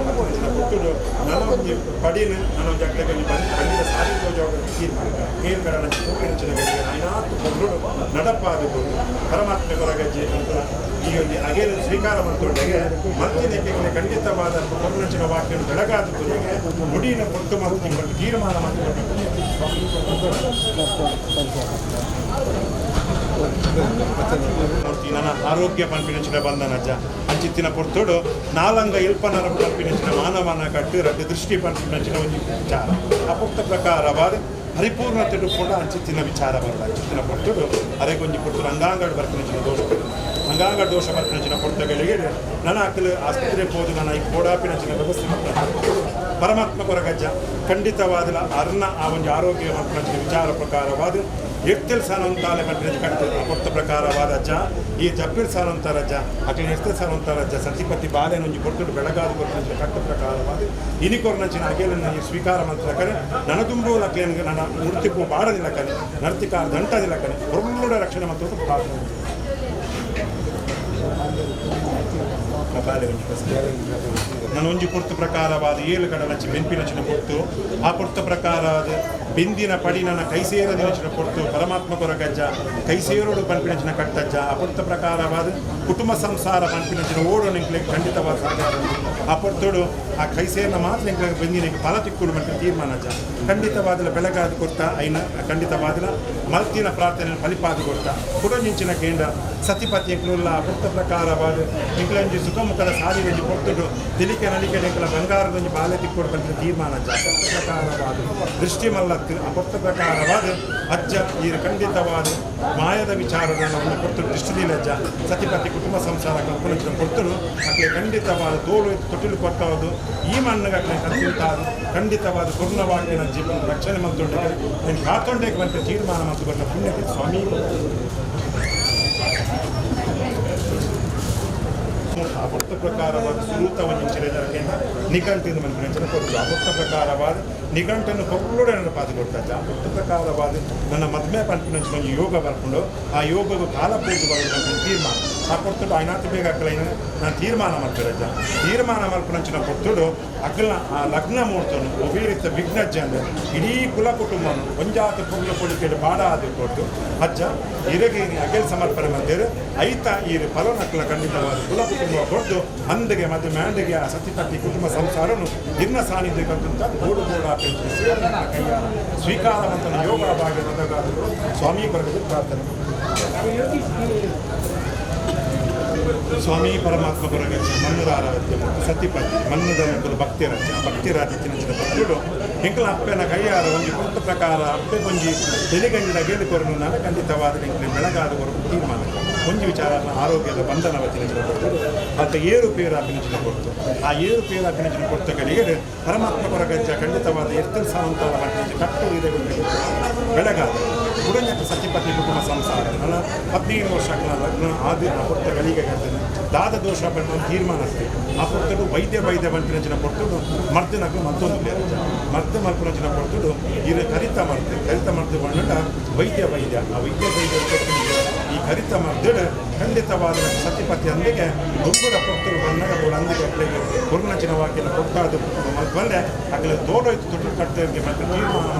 ಕೊಟ್ಟುಡು ನನೊಂದು ಪಡಿನ ನನೊಂದು ಜಗ್ಲಲ್ಲಿ ಬಂದು ಖಂಡಿತ ಸಾಧಿಸುವ ಜವಾಬ್ದಾರಿ ತೀರ್ಮಾನ 7 ಕಡಲಂಚಿ ಕೂಪಿನ ಗಜ್ಜೆ ನಾನಾತು ಕೊಟ್ಟುಡು ನಡಪಾದು ಪರಮಾತ್ಮ ಕೊರಗಜ್ಜೆ ಅಂತ ಈ ಒಂದು ಅಗೇನ ಸ್ವೀಕಾರ ಮಾಡ್ಕೊಂಡಾಗೆ ಮತ್ತಿನ ಖಂಡಿತವಾದ ಕೊರನಂಚಿನ ವಾಕ್ಯವನ್ನು ಬೆಳಗಾದ ಕೊನೆಗೆ ಮುಡಿನ ಕೊಟ್ಟು ಮತ್ತು ತೀರ್ಮಾನ ಮಾಡಿಕೊಂಡು ನನ್ನ ಆರೋಗ್ಯ ಪಂಪಿನಂಚಿನ ಬಂಧನಜ್ಜ ಅಂಚಿತ್ತಿನ ಪೊರ್ತೋಡು ನಾಲಂಗ ಇಲ್ಪನರ ಪಂಪಿನಂಚಿನ ಮಾನವನ ಕಟ್ಟು ರದ್ದು ದೃಷ್ಟಿ ಪಂಪಿನಂಚಿನ ಒಂದು ವಿಚಾರ ಅಪುಕ್ತ ಪ್ರಕಾರವಾದ ಪರಿಪೂರ್ಣತೆಡು ಕೂಡ ಅಂಚಿತ್ತಿನ ವಿಚಾರ ಬರಲ್ಲ ಅಂಚಿತ್ತಿನ ಪೊರ್ತೋಡು ಅರೆಗೊಂಜಿ ಪೊರ್ತೋಡು ಅಂಗಾಂಗಡು ಬರ್ತಿನಂಚಿನ ದೋಷ ಅಂಗಾಂಗ ದೋಷ ಬರ್ತಿನಂಚಿನ ಪೊರ್ತಗಳಿಗೆ ನನ್ನ ಅಕ್ಕಲು ಆಸ್ಪತ್ರೆಗೆ ಹೋದು ನನ್ನ ಈ ಕೋಡಾಪಿನಂಚಿನ ವ್ಯವಸ್ಥೆ ಪರಮಾತ್ಮ ಕೊರಗಜ್ಜ ಖಂಡಿತವಾದ ಅರ್ನ ಆ ಒಂದು ಆರೋಗ್ಯ ಪಂಪಿನಂಚಿನ ವಿಚಾರ ಪ್ರಕಾರವಾದ ಎಕ್ತೆಲ್ ಸಾನಂತಾಲೆ ಪಂಪಿನಂಚಿ ಕಟ್ತದೆ ಕೊಟ್ಟ ಪ್ರಕಾರವಾದ ಅಜ್ಜ ಈ ಜಪ್ಪಿಲ್ ಸಾನಂತಾರ ಅಜ್ಜ ಅಕ್ಲಿನ ಎಕ್ತೆಲ್ ಸಾನಂತಾರ ಅಜ್ಜ ಸತಿಪತಿ ಬಾಲೆನೊಂಜಿ ಕೊಟ್ಟು ಬೆಳಗಾದ ಕೊಟ್ಟಿನ ಕಟ್ಟ ಪ್ರಕಾರವಾದ ಇನಿಕೊರ್ನಂಚಿನ ಅಗೇಲನ್ನ ಈ ಸ್ವೀಕಾರ ಮಂತ್ರಕನೆ ನನ್ನ ತುಂಬು ಅಕ್ಲೇನಿಗೆ ನನ್ನ ಮೂರ್ತಿಪ್ಪು ಬಾಡದಿಲ್ಲ ಕನೆ ನರ್ತಿಕಾರ ದಂಟದಿಲ್ಲ ಕನೆ ಹೊರಗೂಡ ರಕ್ಷಣೆ ಮತ್ತು ಪ್ರಾರ್ಥನೆ ಬಾಲೆ ನಾನು ಒಂಜಿ ಪೊರ್ತು ಪ್ರಕಾರವಾದ ಏಳು ಕಡಲಚ್ಚಿ ಬೆಂಪಿನಚಿನ ಪೊರ್ತು ಆ ಪೊರ್ತು ಪ್ರಕಾರವಾದ ಬೆಂದಿನ ಪಡಿ ನನ್ನ ಕೈ ಸೇರದಿನಚಿನ ಪೊರ್ತು ಪರಮಾತ್ಮ ಕೊರಗಜ್ಜ ಕೈ ಸೇರೋಡು ಪಂಪಿನಚಿನ ಕಟ್ಟಜ್ಜ ಆ ಪೊರ್ತು ಪ್ರಕಾರವಾದ ಕುಟುಂಬ ಸಂಸಾರ ಪಂಪಿನಚಿನ ಓಡು ನಿಂಕ್ಲೆ ಖಂಡಿತವಾದ ಸಾಗಾರ ಆ ಪೊರ್ತೋಡು ಆ ಕೈ ಸೇರಿನ ಮಾತ್ರ ನಿಂಕ್ಲೆ ಬೆಂದಿನ ಫಲ ತಿಕ್ಕುಡು ಮಂಟ ತೀರ್ಮಾನ ಅಜ್ಜ ಖಂಡಿತವಾದ ಬೆಳಗಾದ ಕೊಡ್ತಾ ಐನ ಖಂಡಿತವಾದ ಮಲ್ತಿನ ಪ್ರಾರ್ಥನೆ ಫಲಿಪಾದ ಕೊಡ್ತಾ ಕುಡಂಜಿಂಚಿನ ಕೇಂದ್ರ ಸತಿಪತಿ ಎಂಕ್ಲುಲ್ಲ ಪುಟ್ಟ ಪ್ರಕಾರವಾದ ಎಂಕ್ಲಂಜಿ ಸುಖಮುಖದ ಸಾರಿ ಒಂಜಿ ಕೊಟ್ಟುಡು ತಿಲಿಕೆ ನಲಿಕೆ ಎಂಕ್ಲ ಬಂಗಾರದೊಂಜಿ ಬಾಲ್ಯ ತಿಕ್ಕೊಡು ಬಂದ ತೀರ್ಮಾನ ಅಜ್ಜ ಪುಟ್ಟ ಪ್ರಕಾರವಾದ ದೃಷ್ಟಿ ಮಲ್ಲತ್ತು ಆ ಪುಟ್ಟ ಪ್ರಕಾರವಾದ ಅಜ್ಜ ಈ ಖಂಡಿತವಾದ ಮಾಯದ ವಿಚಾರದ ಒಂದು ಕೊಟ್ಟು ದೃಷ್ಟಿದಿಲ್ಲ ಅಜ್ಜ ಸತಿಪತಿ ಕುಟುಂಬ ಸಂಸಾರ ಕಲ್ಪನೆ ಕೊಟ್ಟರು ಅಕ್ಕೆ ಖಂಡಿತವಾದ ತೋಳು ತೊಟ್ಟಿಲು ಕೊಟ್ಟವುದು ಈ ಮಣ್ಣಗಟ್ಟಲೆ ಕಲ್ತಿಂತಾದ ಖಂಡಿತವಾದ ಪೂರ್ಣವಾಗಿ ನನ್ನ ಜೀವನ ರಕ್ಷಣೆ ಮಂತೊಂಡೆ నేను కాతొండేకి వంటి తీర్మానం అందుకున్న పుణ్యకి స్వామి ಆ ಭಕ್ತ ಪ್ರಕಾರವಾದ ಸುರೂತವನ್ನು ಚಿರಜನಕೆಯಿಂದ ನಿಘಂಟಿಂದ ಮನಸ್ಸಿನ ಕೊಟ್ಟು ಆ ಭಕ್ತ ಪ್ರಕಾರವಾದ ನಿಘಂಟನ್ನು ಕೊಕ್ಕಲೋಡೆ ನನ್ನ ಪಾದ ಕೊಡ್ತಜ್ಜ ಆ ಭಕ್ತ ಪ್ರಕಾರವಾದ ನನ್ನ ಮದ್ಮೆ ಪಂಪಿನ ಒಂದು ಯೋಗ ಬರ್ಕೊಂಡು ಆ ಯೋಗವು ಕಾಲಪೂರ್ತಿ ಬರೋದು ತೀರ್ಮಾನ ಆ ಕೊಟ್ಟು ಆಯ್ನಾತಿ ಬೇಗ ಅಕ್ಕಲೈನ ನಾನು ತೀರ್ಮಾನ ಮಾಡ್ತಿರಜ್ಜ ತೀರ್ಮಾನ ಮಲ್ಪನಂಚಿನ ಕೊಟ್ಟು ಅಕ್ಕಲ ಆ ಲಗ್ನ ಮೂಡ್ತನು ಒಬ್ಬೀರಿತ ವಿಘ್ನಜ್ಜ ಅಂದರೆ ಇಡೀ ಕುಲ ಕುಟುಂಬನು ಒಂಜಾತ ಪುಗ್ಲ ಪೊಳಿಕೆಡು ಬಾಡ ಆದಿ ಕೊಟ್ಟು ಅಜ್ಜ ಇರಗೆ ಅಗೆಲ್ ಸಮರ್ಪಣೆ ಮಾಡಿದ್ರೆ ಐತ ಈ ಫಲನಕ್ಕಲ ಖಂಡಿತವಾದ ಕುಲ ಕುಟುಂಬ ಕೊಟ್ಟು ಅಂದಿಗೆ ಮತ್ತು ಮ್ಯಾಂಡಿಗೆ ಆ ಸತಿಪತಿ ಕುಟುಂಬ ಸಂಸಾರನು ಇನ್ನ ಸಾನ್ನಿಧ್ಯಕ್ಕಿಂತ ಗೋಡು ಗೋಡ ಕೈಯ ಸ್ವೀಕಾರವಂತನ ಯೋಗ ಭಾಗ್ಯದಾದರೂ ಸ್ವಾಮಿ ಕೊರಗದು ಪ್ರಾರ್ಥನೆ ಸ್ವಾಮಿ ಪರಮಾತ್ಮ ಕೊರಗಜ್ಜ ಮಣ್ಣುದಾರಾಧ್ಯ ಸತಿಪತಿ ಮಣ್ಣುದ ಭಕ್ತಿರಾಜ್ಯ ಭಕ್ತರು ಎಂಕಲ ಅಪ್ಪನ ಕೈಯಾರ ಒಂಜಿ ಪುಟ್ಟ ಪ್ರಕಾರ ಅಪ್ಪೆ ಒಂಜಿ ತೆಲಿಗಂಜಿನ ಗೇಲಿಕೊರನು ನಾನು ಖಂಡಿತವಾದ ಎಂಕಲೆ ಬೆಳಗಾದ ಕೊರಕು ತೀರ್ಮಾನ ಒಂಜಿ ವಿಚಾರ ಆರೋಗ್ಯದ ಬಂಧನ ತಿನಿಸಿನ ಕೊಡ್ತರು ಮತ್ತು ಏರುಪೇರು ಅಭಿನಂಚನೆ ಕೊಡ್ತು ಆ ಏರುಪೇರು ಅಭಿನಂಚನೆ ಕೊಡ್ತ ಕಡೆಗೆ ಪರಮಾತ್ಮ ಕೊರಗಜ್ಜ ಖಂಡಿತವಾದ ಎರ್ತಲ್ ಸಾವಂತರ ಮಟ್ಟಿನ ಕಟ್ಟು ಇದೆ ಬೆಳಗಾದ ಕುಡಂಜ ಸತಿಪತಿ ಕುಟುಂಬ ಸಂಸಾರ ನನ್ನ 15 ವರ್ಷ ಲಗ್ನ ಆದಿ ಆ ಪುಟ್ಟ ಗಳಿಗೆ ದಾದ ದೋಷ ಬಂದ ತೀರ್ಮಾನ ಅಷ್ಟೇ ಆ ಪುಟ್ಟದು ವೈದ್ಯ ಬಂಟಿನ ಕೊಟ್ಟು ಮರ್ದಿನಕ್ಕೂ ಮತ್ತೊಂದು ಮರ್ದ ಮಲ್ಪನಚಿನ ಕೊಟ್ಟು ಇದು ಕರಿತ ಮರ್ದು ಬಂಡ ವೈದ್ಯ ಆ ವೈದ್ಯ ಈ ಕರಿತ ಮರ್ದಡ ಖಂಡಿತವಾದ ಸತಿಪತಿ ಅಂದಿಗೆ ದುಬ್ಬದ ಪುತ್ತರು ಬಣ್ಣಗಳ ಅಂದಿಗೆ ಅಕ್ಕಳಿಗೆ ಪೂರ್ಣಚಿನ ವಾಕ್ಯನ ಕೊಟ್ಟಾದ ಬಂದರೆ ಅಕ್ಕಳಿಗೆ ತೋಡೋಯ್ತು ತೊಟ್ಟು ಕಟ್ಟೋರಿಗೆ ಮತ್ತೆ ತೀರ್ಮಾನ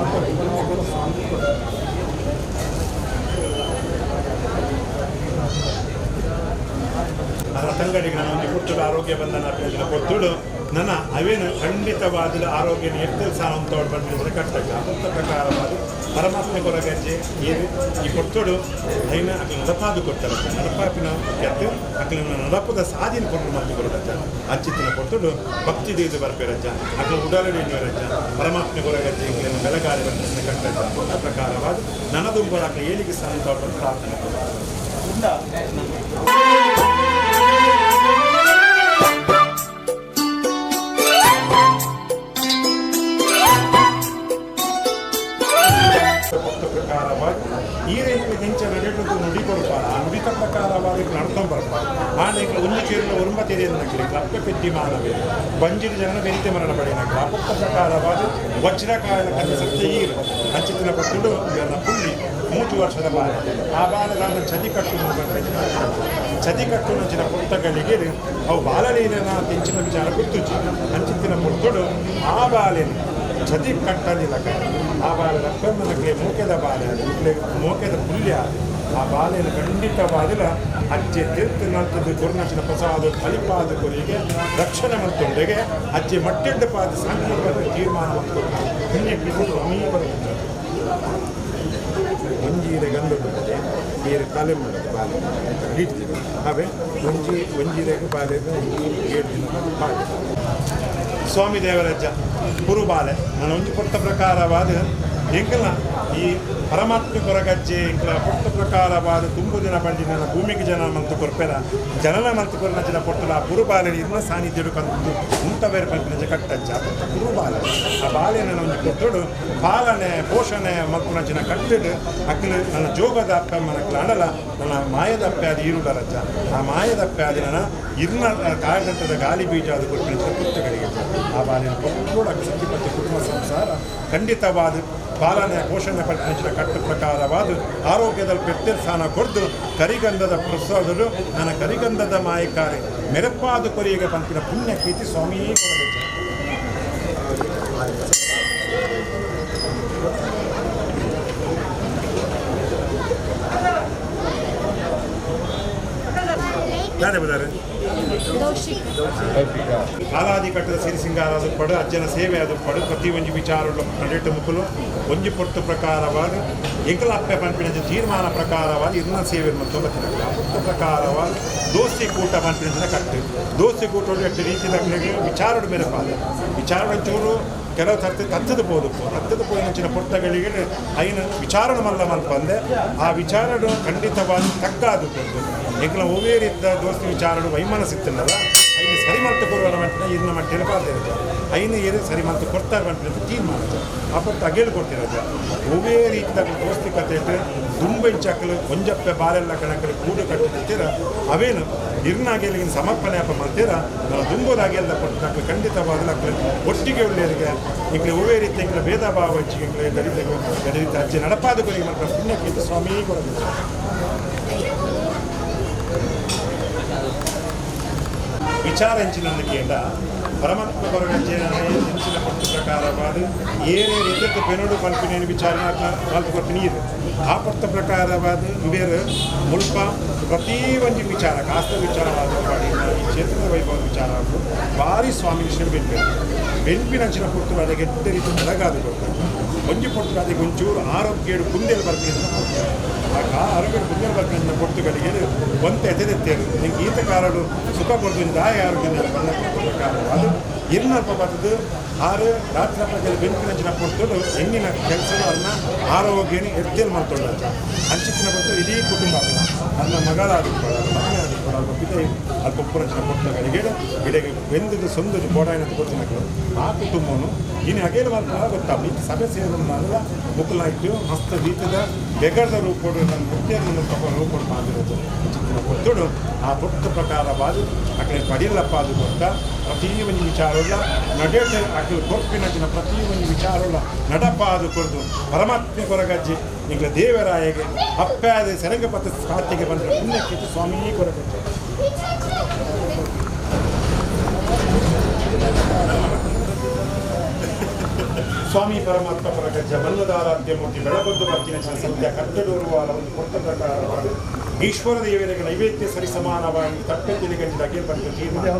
ತಂಗಡಿಗೆ ನಾನು ಒಂದು ಪುಟ್ಟದ ಆರೋಗ್ಯ ಬಂಧನ ಕೊಟ್ಟುಡು ನನ್ನ ಅವೇನು ಖಂಡಿತವಾದ ಆರೋಗ್ಯ ಎಷ್ಟೇ ಸಾವಂತ ಬಂದಿದ್ರೆ ಕಟ್ಟಕ ಅಂತ ಪ್ರಕಾರವಾದ ಪರಮಾತ್ಮ ಕೊರಗಜ್ಜೆ ಏನು ಈ ಕೊಟ್ಟುಡು ಐನ ಅಕ್ಕನ ನಡಪಾದು ಕೊಡ್ತಾರೆ ನಡಪಾಪಿನ ಕೆತ್ತು ಅಕ್ಕನ ನಡಪದ ಸಾದಿನ ಕೊಟ್ಟು ಮತ್ತೆ ಕೊಡರಜ್ಜ ಅಂಚಿತ್ತಿನ ಕೊಟ್ಟುಡು ಭಕ್ತಿ ದೇದು ಬರ್ಬೇರಜ್ಜ ಅಕ್ಕನ ಉಡಾಲಡಿ ರಜ್ಜ ಪರಮಾತ್ಮ ಕೊರಗಜ್ಜೆ ಇಂಗ್ಲೇನು ಬೆಳಗಾರಿ ಬಂದ ಕಟ್ಟಜ್ಜ ಅಂತ ಪ್ರಕಾರವಾದ ನನದುಂಬರ ಅಕ್ಕ ಏಳಿಗೆ ಸಾವಂತ ಪ್ರಾರ್ಥನೆ ಪ್ರಕಾರವಾಗಿ ಈ ರೀತಿ ಹೆಂಚ ನಡೆಯುವುದು ನುಡಿ ಕೊಡ್ಬಾರ ಆ ನುಡಿತ ಪ್ರಕಾರವಾಗಿ ನಡ್ಕೊಂಡು ಬರ್ಬಾರ ಆ ನೆಂಕಲು ಒಂದು ಚೀರಿನ ಉರುಂಬತಿದೆ ನಗಲಿ ಅಪ್ಪ ಪೆದ್ದಿ ಮಾನವೇ ಬಂಜಿದ ಜನ ಬೆಂತೆ ಮರಣ ಬಡಿ ನಗಲಿ ಅಪ್ಪ ಪ್ರಕಾರವಾದ ವಜ್ರಕಾಯನ ಕನ್ನ ಸತ್ಯ ಈರು ಅಂಚಿತ್ತಿನ ಪಟ್ಟು ನನ್ನ ಪುಳ್ಳಿ 3 ವರ್ಷದ ಬಾಲ ಆ ಬಾಲದ ಚದಿ ಕಟ್ಟು ನಂಚಿನ ಪುಸ್ತಕಗಳಿಗೆ ಅವು ಬಾಲಲೀನ ತೆಂಚಿನ ವಿಚಾರ ಗುರ್ತುಚಿ ಅಂಚಿತ್ತಿನ ಪುಟ್ಟುಡು ಆ ಬಾಲೆನ ಚದಿ ಕಟ್ಟಲಿಲ್ಲ ಆ ಬಾಲದ ಅಪ್ಪಮ್ಮನಕ್ಕೆ ಮೋಕೆದ ಬಾಲೆ ಮೋಕೆದ ಪುಲ್ಯ ಆ ಬಾಲೆಯನ್ನು ಖಂಡಿತವಾದಿಲ್ಲ ಅಜ್ಜೆ ತೀರ್ಥನಂತದ್ದು ಗುರುನಚಿನ ಪ್ರಸಾದ ಫಲಿಪಾದ ಕೊರಿಗೆ ರಕ್ಷಣೆ ಮಂತೊಂಡೆಗೆ ಅಜ್ಜೆ ಮಟ್ಟೆಡ್ಡ ಪಾದ ಸಾಂಖ್ಯಿಕ ತೀರ್ಮಾನ ಮಂತ್ಕೊಂಡು ಒಂಜೀರೆ ಗಂಡು ಬರ್ತದೆ ನೀರು ತಲೆ ಮಾಡೋದು ಬಾಲೆ ಹಿಡ್ತೀವಿ ಅವೇ ಒಂಜೀರೆಗೆ ಬಾಲೆ 7 ದಿನ ಬಾಲೆ ಸ್ವಾಮಿ ದೇವರಜ್ಜ ಕುರುಬಾಲೆ ನಾನು ಒಂಜಿ ಕೊಟ್ಟ ಪ್ರಕಾರವಾದ ಎಂಕಲ ಈ ಪರಮಾತ್ಮ ಕೊರಗಜ್ಜೆ ಎಂಕಲ ಕೊಟ್ಟ ಪ್ರಕಾರವಾದ ತುಂಬು ದಿನ ಬಂಡಿ ನನ್ನ ಭೂಮಿಗೆ ಜನ ಮಂತು ಕೊರ್ಪೆರ ಜನನ ಮಂತು ಕೊರನಜ್ಜನ ಕೊಟ್ಟಲ ಆ ಕುರುಬಾಲೆ ಇನ್ನ ಸಾನ್ನಿಧ್ಯಡು ಕಂತು ಬೇರೆ ಪಂಪಿನಜ್ಜ ಕಟ್ಟಜ್ಜ ಕುರುಬಾಲೆ ಆ ಬಾಲೆ ನನ್ನ ಒಂದು ಕೊಟ್ಟೋಡು ಪಾಲನೆ ಪೋಷಣೆ ಮಕ್ಕಳಜ್ಜನ ಕಟ್ಟಿಡು ಅಕ್ಕಲು ನನ್ನ ಜೋಗದ ಅಪ್ಪ ಮನಕ್ಕಲ ಅಡಲ ನನ್ನ ಮಾಯದ ಅಪ್ಪೆ ಅದು ಈರುಡರಜ್ಜ ಆ ಮಾಯದ ಅಪ್ಪೆ ಅದು ನನ್ನ ಇರ್ನ ಕಾಯಗಂಟದ ಗಾಳಿ ಬೀಜ ಅದು ಕೊಟ್ಟಿನ ಪುಸ್ತಕಗಳಿಗೆ ಆ ಬಾಲಿನ ಕೊಟ್ಟು ಅಕ್ಕ ಸತಿಪತಿ ಕುಟುಂಬ ಸಂಸಾರ ಖಂಡಿತವಾದ ಪಾಲನೆ ಪೋಷಣೆ ಪಟ್ಟಿನ ಕಟ್ಟು ಪ್ರಕಾರವಾದ ಆರೋಗ್ಯದಲ್ಲಿ ಸ್ಥಾನ ಕೊಡ್ದು ಕರಿಗಂಧದ ಪ್ರಸಾದರು ನನ್ನ ಕರಿಗಂಧದ ಮಾಯಕಾರೆ ಮೆರಪಾದು ಕೊರಿಯಗೆ ಪಂಪಿನ ಪುಣ್ಯ ಕೀರ್ತಿ ಸ್ವಾಮಿಯೇ ಕೊಡಬೇಕು. ಯಾರೇ ಬದಾರೆ ಕಾಲಾದಿ ಕಟ್ಟದ ಸಿರಿ ಸಿಂಗಾರ ಅದು ಪಡು ಅಜ್ಜನ ಸೇವೆ ಅದು ಪಡು ಪ್ರತಿ ಒಂಜಿ ವಿಚಾರಗಳು ನಡೆಟ್ಟು ಮುಕ್ಕಲು ಒಂಜಿ ಪೊರ್ತು ಪ್ರಕಾರವಾದ ಎಂಕಲಪ್ಪೆ ಪಂಪಿನ ತೀರ್ಮಾನ ಪ್ರಕಾರವಾದ ಇನ್ನ ಸೇವೆ ಮತ್ತು ಪೊರ್ತು ಪ್ರಕಾರವಾದ ದೋಸ್ತಿ ಕೂಟ ಪಂಪಿನ ಕಟ್ಟು ದೋಸ್ತಿ ಕೂಟ ಎಷ್ಟು ರೀತಿಯ ವಿಚಾರಡು ಮೇಲೆ ಪಾದ ವಿಚಾರ ಚೂರು ಕೆಲವು ತತ್ತದ ಪೋದಿನ ಪುಟ್ಟಗಳಿಗೆ ಐನ ವಿಚಾರಣ ಮಲ್ಲ ಮಲ್ಪಂದೆ ಆ ವಿಚಾರಡು ಖಂಡಿತವಾಗಿ ತಕ್ಕಾದುಕೊಂಡು ಎಂಕಲ ಒವೇ ರೀತಿಯ ದೋಸ್ತಿ ವಿಚಾರಡು ವೈಮನಸ್ಸಿತ್ತಲ್ಲ ಐನು ಸರಿ ಮಲ್ತು ಕೊಡುವ ಮಟ್ಟಿನ ಇನ್ನ ಮಟ್ಟಿನ ಪಾದಿರುತ್ತೆ ಐನು ಏರು ಸರಿ ಮಲ್ತು ಕೊಡ್ತಾರೆ ಮಟ್ಟಿನ ತೀರ್ಮಾನ ಆ ಪಟ್ಟು ಅಗೇಳು ಕೊಡ್ತಿರೋದು ಒವೇ ರೀತಿಯ ದೋಸ್ತಿ ಕತೆ ದುಂಬೆಂಚಕ್ಕಲು ಒಂಜಪ್ಪೆ ಬಾರೆಲ್ಲ ಕಣಕಲು ಕೂಡು ಕಟ್ಟಿರ್ತೀರ ಅವೇನು ನಿರ್ನಾಗೆಲಿಗಿನ ಸಮರ್ಪಣೆ ಅಪ್ಪ ಮಾಡ್ತೀರ ನಾವು ದುಂಬೋದಾಗೆಲ್ಲ ಕೊಟ್ಟು ಖಂಡಿತವಾದ ಒಟ್ಟಿಗೆ ಒಳ್ಳೆಯರಿಗೆ ಇಂಗ್ಲೆ ಒವೇ ರೀತಿ ಇಂಗ್ಲ ಭೇದ ಭಾವ ಹೆಚ್ಚಿಗೆ ಗಡಿತ ಅಜ್ಜಿ ನಡಪಾದಕರಿಗೆ ಮಾತ್ರ ಪುಣ್ಯಕ್ಕಿಂತ ಸ್ವಾಮಿ ಕೊಡಬೇಕು. ವಿಚಾರ ಹೆಂಚಿನೊಂದಿಗೆಂಡ ಪರಮಾತ್ಮ ಕೊರಗಜ್ಜೆ ಹೆಂಚಿನ ಪಟ್ಟು ಪ್ರಕಾರವಾದ ಏನೇ ರೀತಿಯ ಪೆನೋಡು ಪಲ್ಪಿನೇನು ವಿಚಾರ ನಾಲ್ಕು ಕೊಟ್ಟು ನೀರು ಆ ಪಟ್ಟ ಪ್ರಕಾರವಾದ ಇವೇರು ಮುಲ್ಪ ಪ್ರತಿ ಒಂದು ವಿಚಾರ ಕಾಸ್ತ ವಿಚಾರವಾದ ಮಾಡಿ ಈ ಕ್ಷೇತ್ರದ ವೈಭವ ವಿಚಾರ ಭಾರಿ ಸ್ವಾಮಿ ವಿಷಯ ಬೆನ್ಪಿನಂಚಿನ ಪುಟ್ಟು ಅದಕ್ಕೆ ಎದ್ದ ರೀತಿ ಬೆಳಗಾದ ಕೊಡ್ತಾರೆ ಒಂಜಿ ಪುಟ್ಟು ಅದಕ್ಕೆ ಒಂಚೂರು ಆರೋಗ್ಯ ಕುಂದೆಲು ಬರ್ತೀನಿ ಆರೋಗ್ಯ ಕುಂದೆಲು ಬರ್ತೀನಿ ಪೊಟ್ಟುಗಳಿಗೆ ಒಂತ ಎದೆದೆತ್ತೇರು ನಿಂಗೆ ಈತಕಾರರು ಸುಖ ಕೊಡ್ತೀನಿ ಆರೋಗ್ಯದಲ್ಲಿ ಬಂದ ಪ್ರಕಾರವಾದ ಇನ್ನಲ್ಪ ಬರ್ತದೆ ಆರು ರಾತ್ರಿ ಪ್ರಜೆಗಳು ಬೆಂಕಿನಂಚಿನ ಪುಟ್ಟಲು ಹೆಣ್ಣಿನ ಕೆಲಸಗಳನ್ನ ಆರೋಗ್ಯನ ಎದ್ದೇಲು ಮಾಡ್ಕೊಳ್ಳ ಅಂಚಿನ ಪಟ್ಟು ಇಡೀ ಕುಟುಂಬ ನನ್ನ ಮಗಳಾದ ಮಗನೇ ಆದ ಬಿದೆ ಅಲ್ಪ ಉಪ್ಪುರಂಚಿನ ಪುಟ್ಟಗಳಿಗೆ ಇಡೆಗೆ ಬೆಂದದು ಸೊಂದದು ಗೋಡಾಯಿನ ಗೊತ್ತಿನಗಳು ಆ ಕುಟುಂಬವನ್ನು ಇನ್ನು ಅಗೇಲು ಮಾಡ್ಕೊಳ್ಳ ಗೊತ್ತಾಗ ಈ ಸಭೆ ಸೇರೋದನ್ನೆಲ್ಲ ಮುಕ್ಕಲಾಯ್ತು ಮಸ್ತ್ ರೀತಿಯ ಬೆಗರದ ರೂಪಡು ನನ್ನ ಮುಖ್ಯವನ್ನು ತಗೊಂಡು ರೂಪಡು ಮಾಡಿರೋದು ಚಿತ್ರ ಪುಟ್ಟುಡು ಆ ಪುಟ್ಟ ಪ್ರಕಾರವಾದ ಅಕಡೆ ಪಡಿಲಪ್ಪ ಅದು ಗೊತ್ತ ಪ್ರತಿ ಒಂದು ವಿಚಾರವುಳ್ಳ ನಡೆಯೋದು ಅಕಲು ಕೊಪ್ಪಿನ ಪ್ರತಿ ಒಂದು ವಿಚಾರವುಳ್ಳ ನಡಪ್ಪ ಅದು ಕೊಡ್ದು ಪರಮಾತ್ಮ ಕೊರಗಜ್ಜಿ ಈಗ ದೇವರಾಯಗೆ ಅಪ್ಪಾದ ಸೆರಂಗಪಥ ಸ್ವಾತಿಗೆ ಬಂದ ಪುಣ್ಯಕ್ಕಿತ್ತು ಸ್ವಾಮಿ ಕೊರಗಜ್ಜೆ. ಸ್ವಾಮಿ ಪರಮಾತ್ಮ ಕೊರಗಜ್ಜ ಬನ್ನದಾರಾಧ್ಯ ಮೂರ್ತಿ ಬೆಳಬದ್ದು ಬರ್ತಿನ ಸತ್ಯ ಕಟ್ಟಡೂರುವಾರ ಒಂದು ಕೊಟ್ಟ ಪ್ರಕಾರವಾದ ಈಶ್ವರ ದೇವರಿಗೆ ನೈವೇದ್ಯ ಸರಿ ಸಮಾನವಾಗಿ ತಪ್ಪೆತ್ತಿಲಿಗಂಟ ಅಗೆ ಬಂದು ತೀರ್ಮಾನ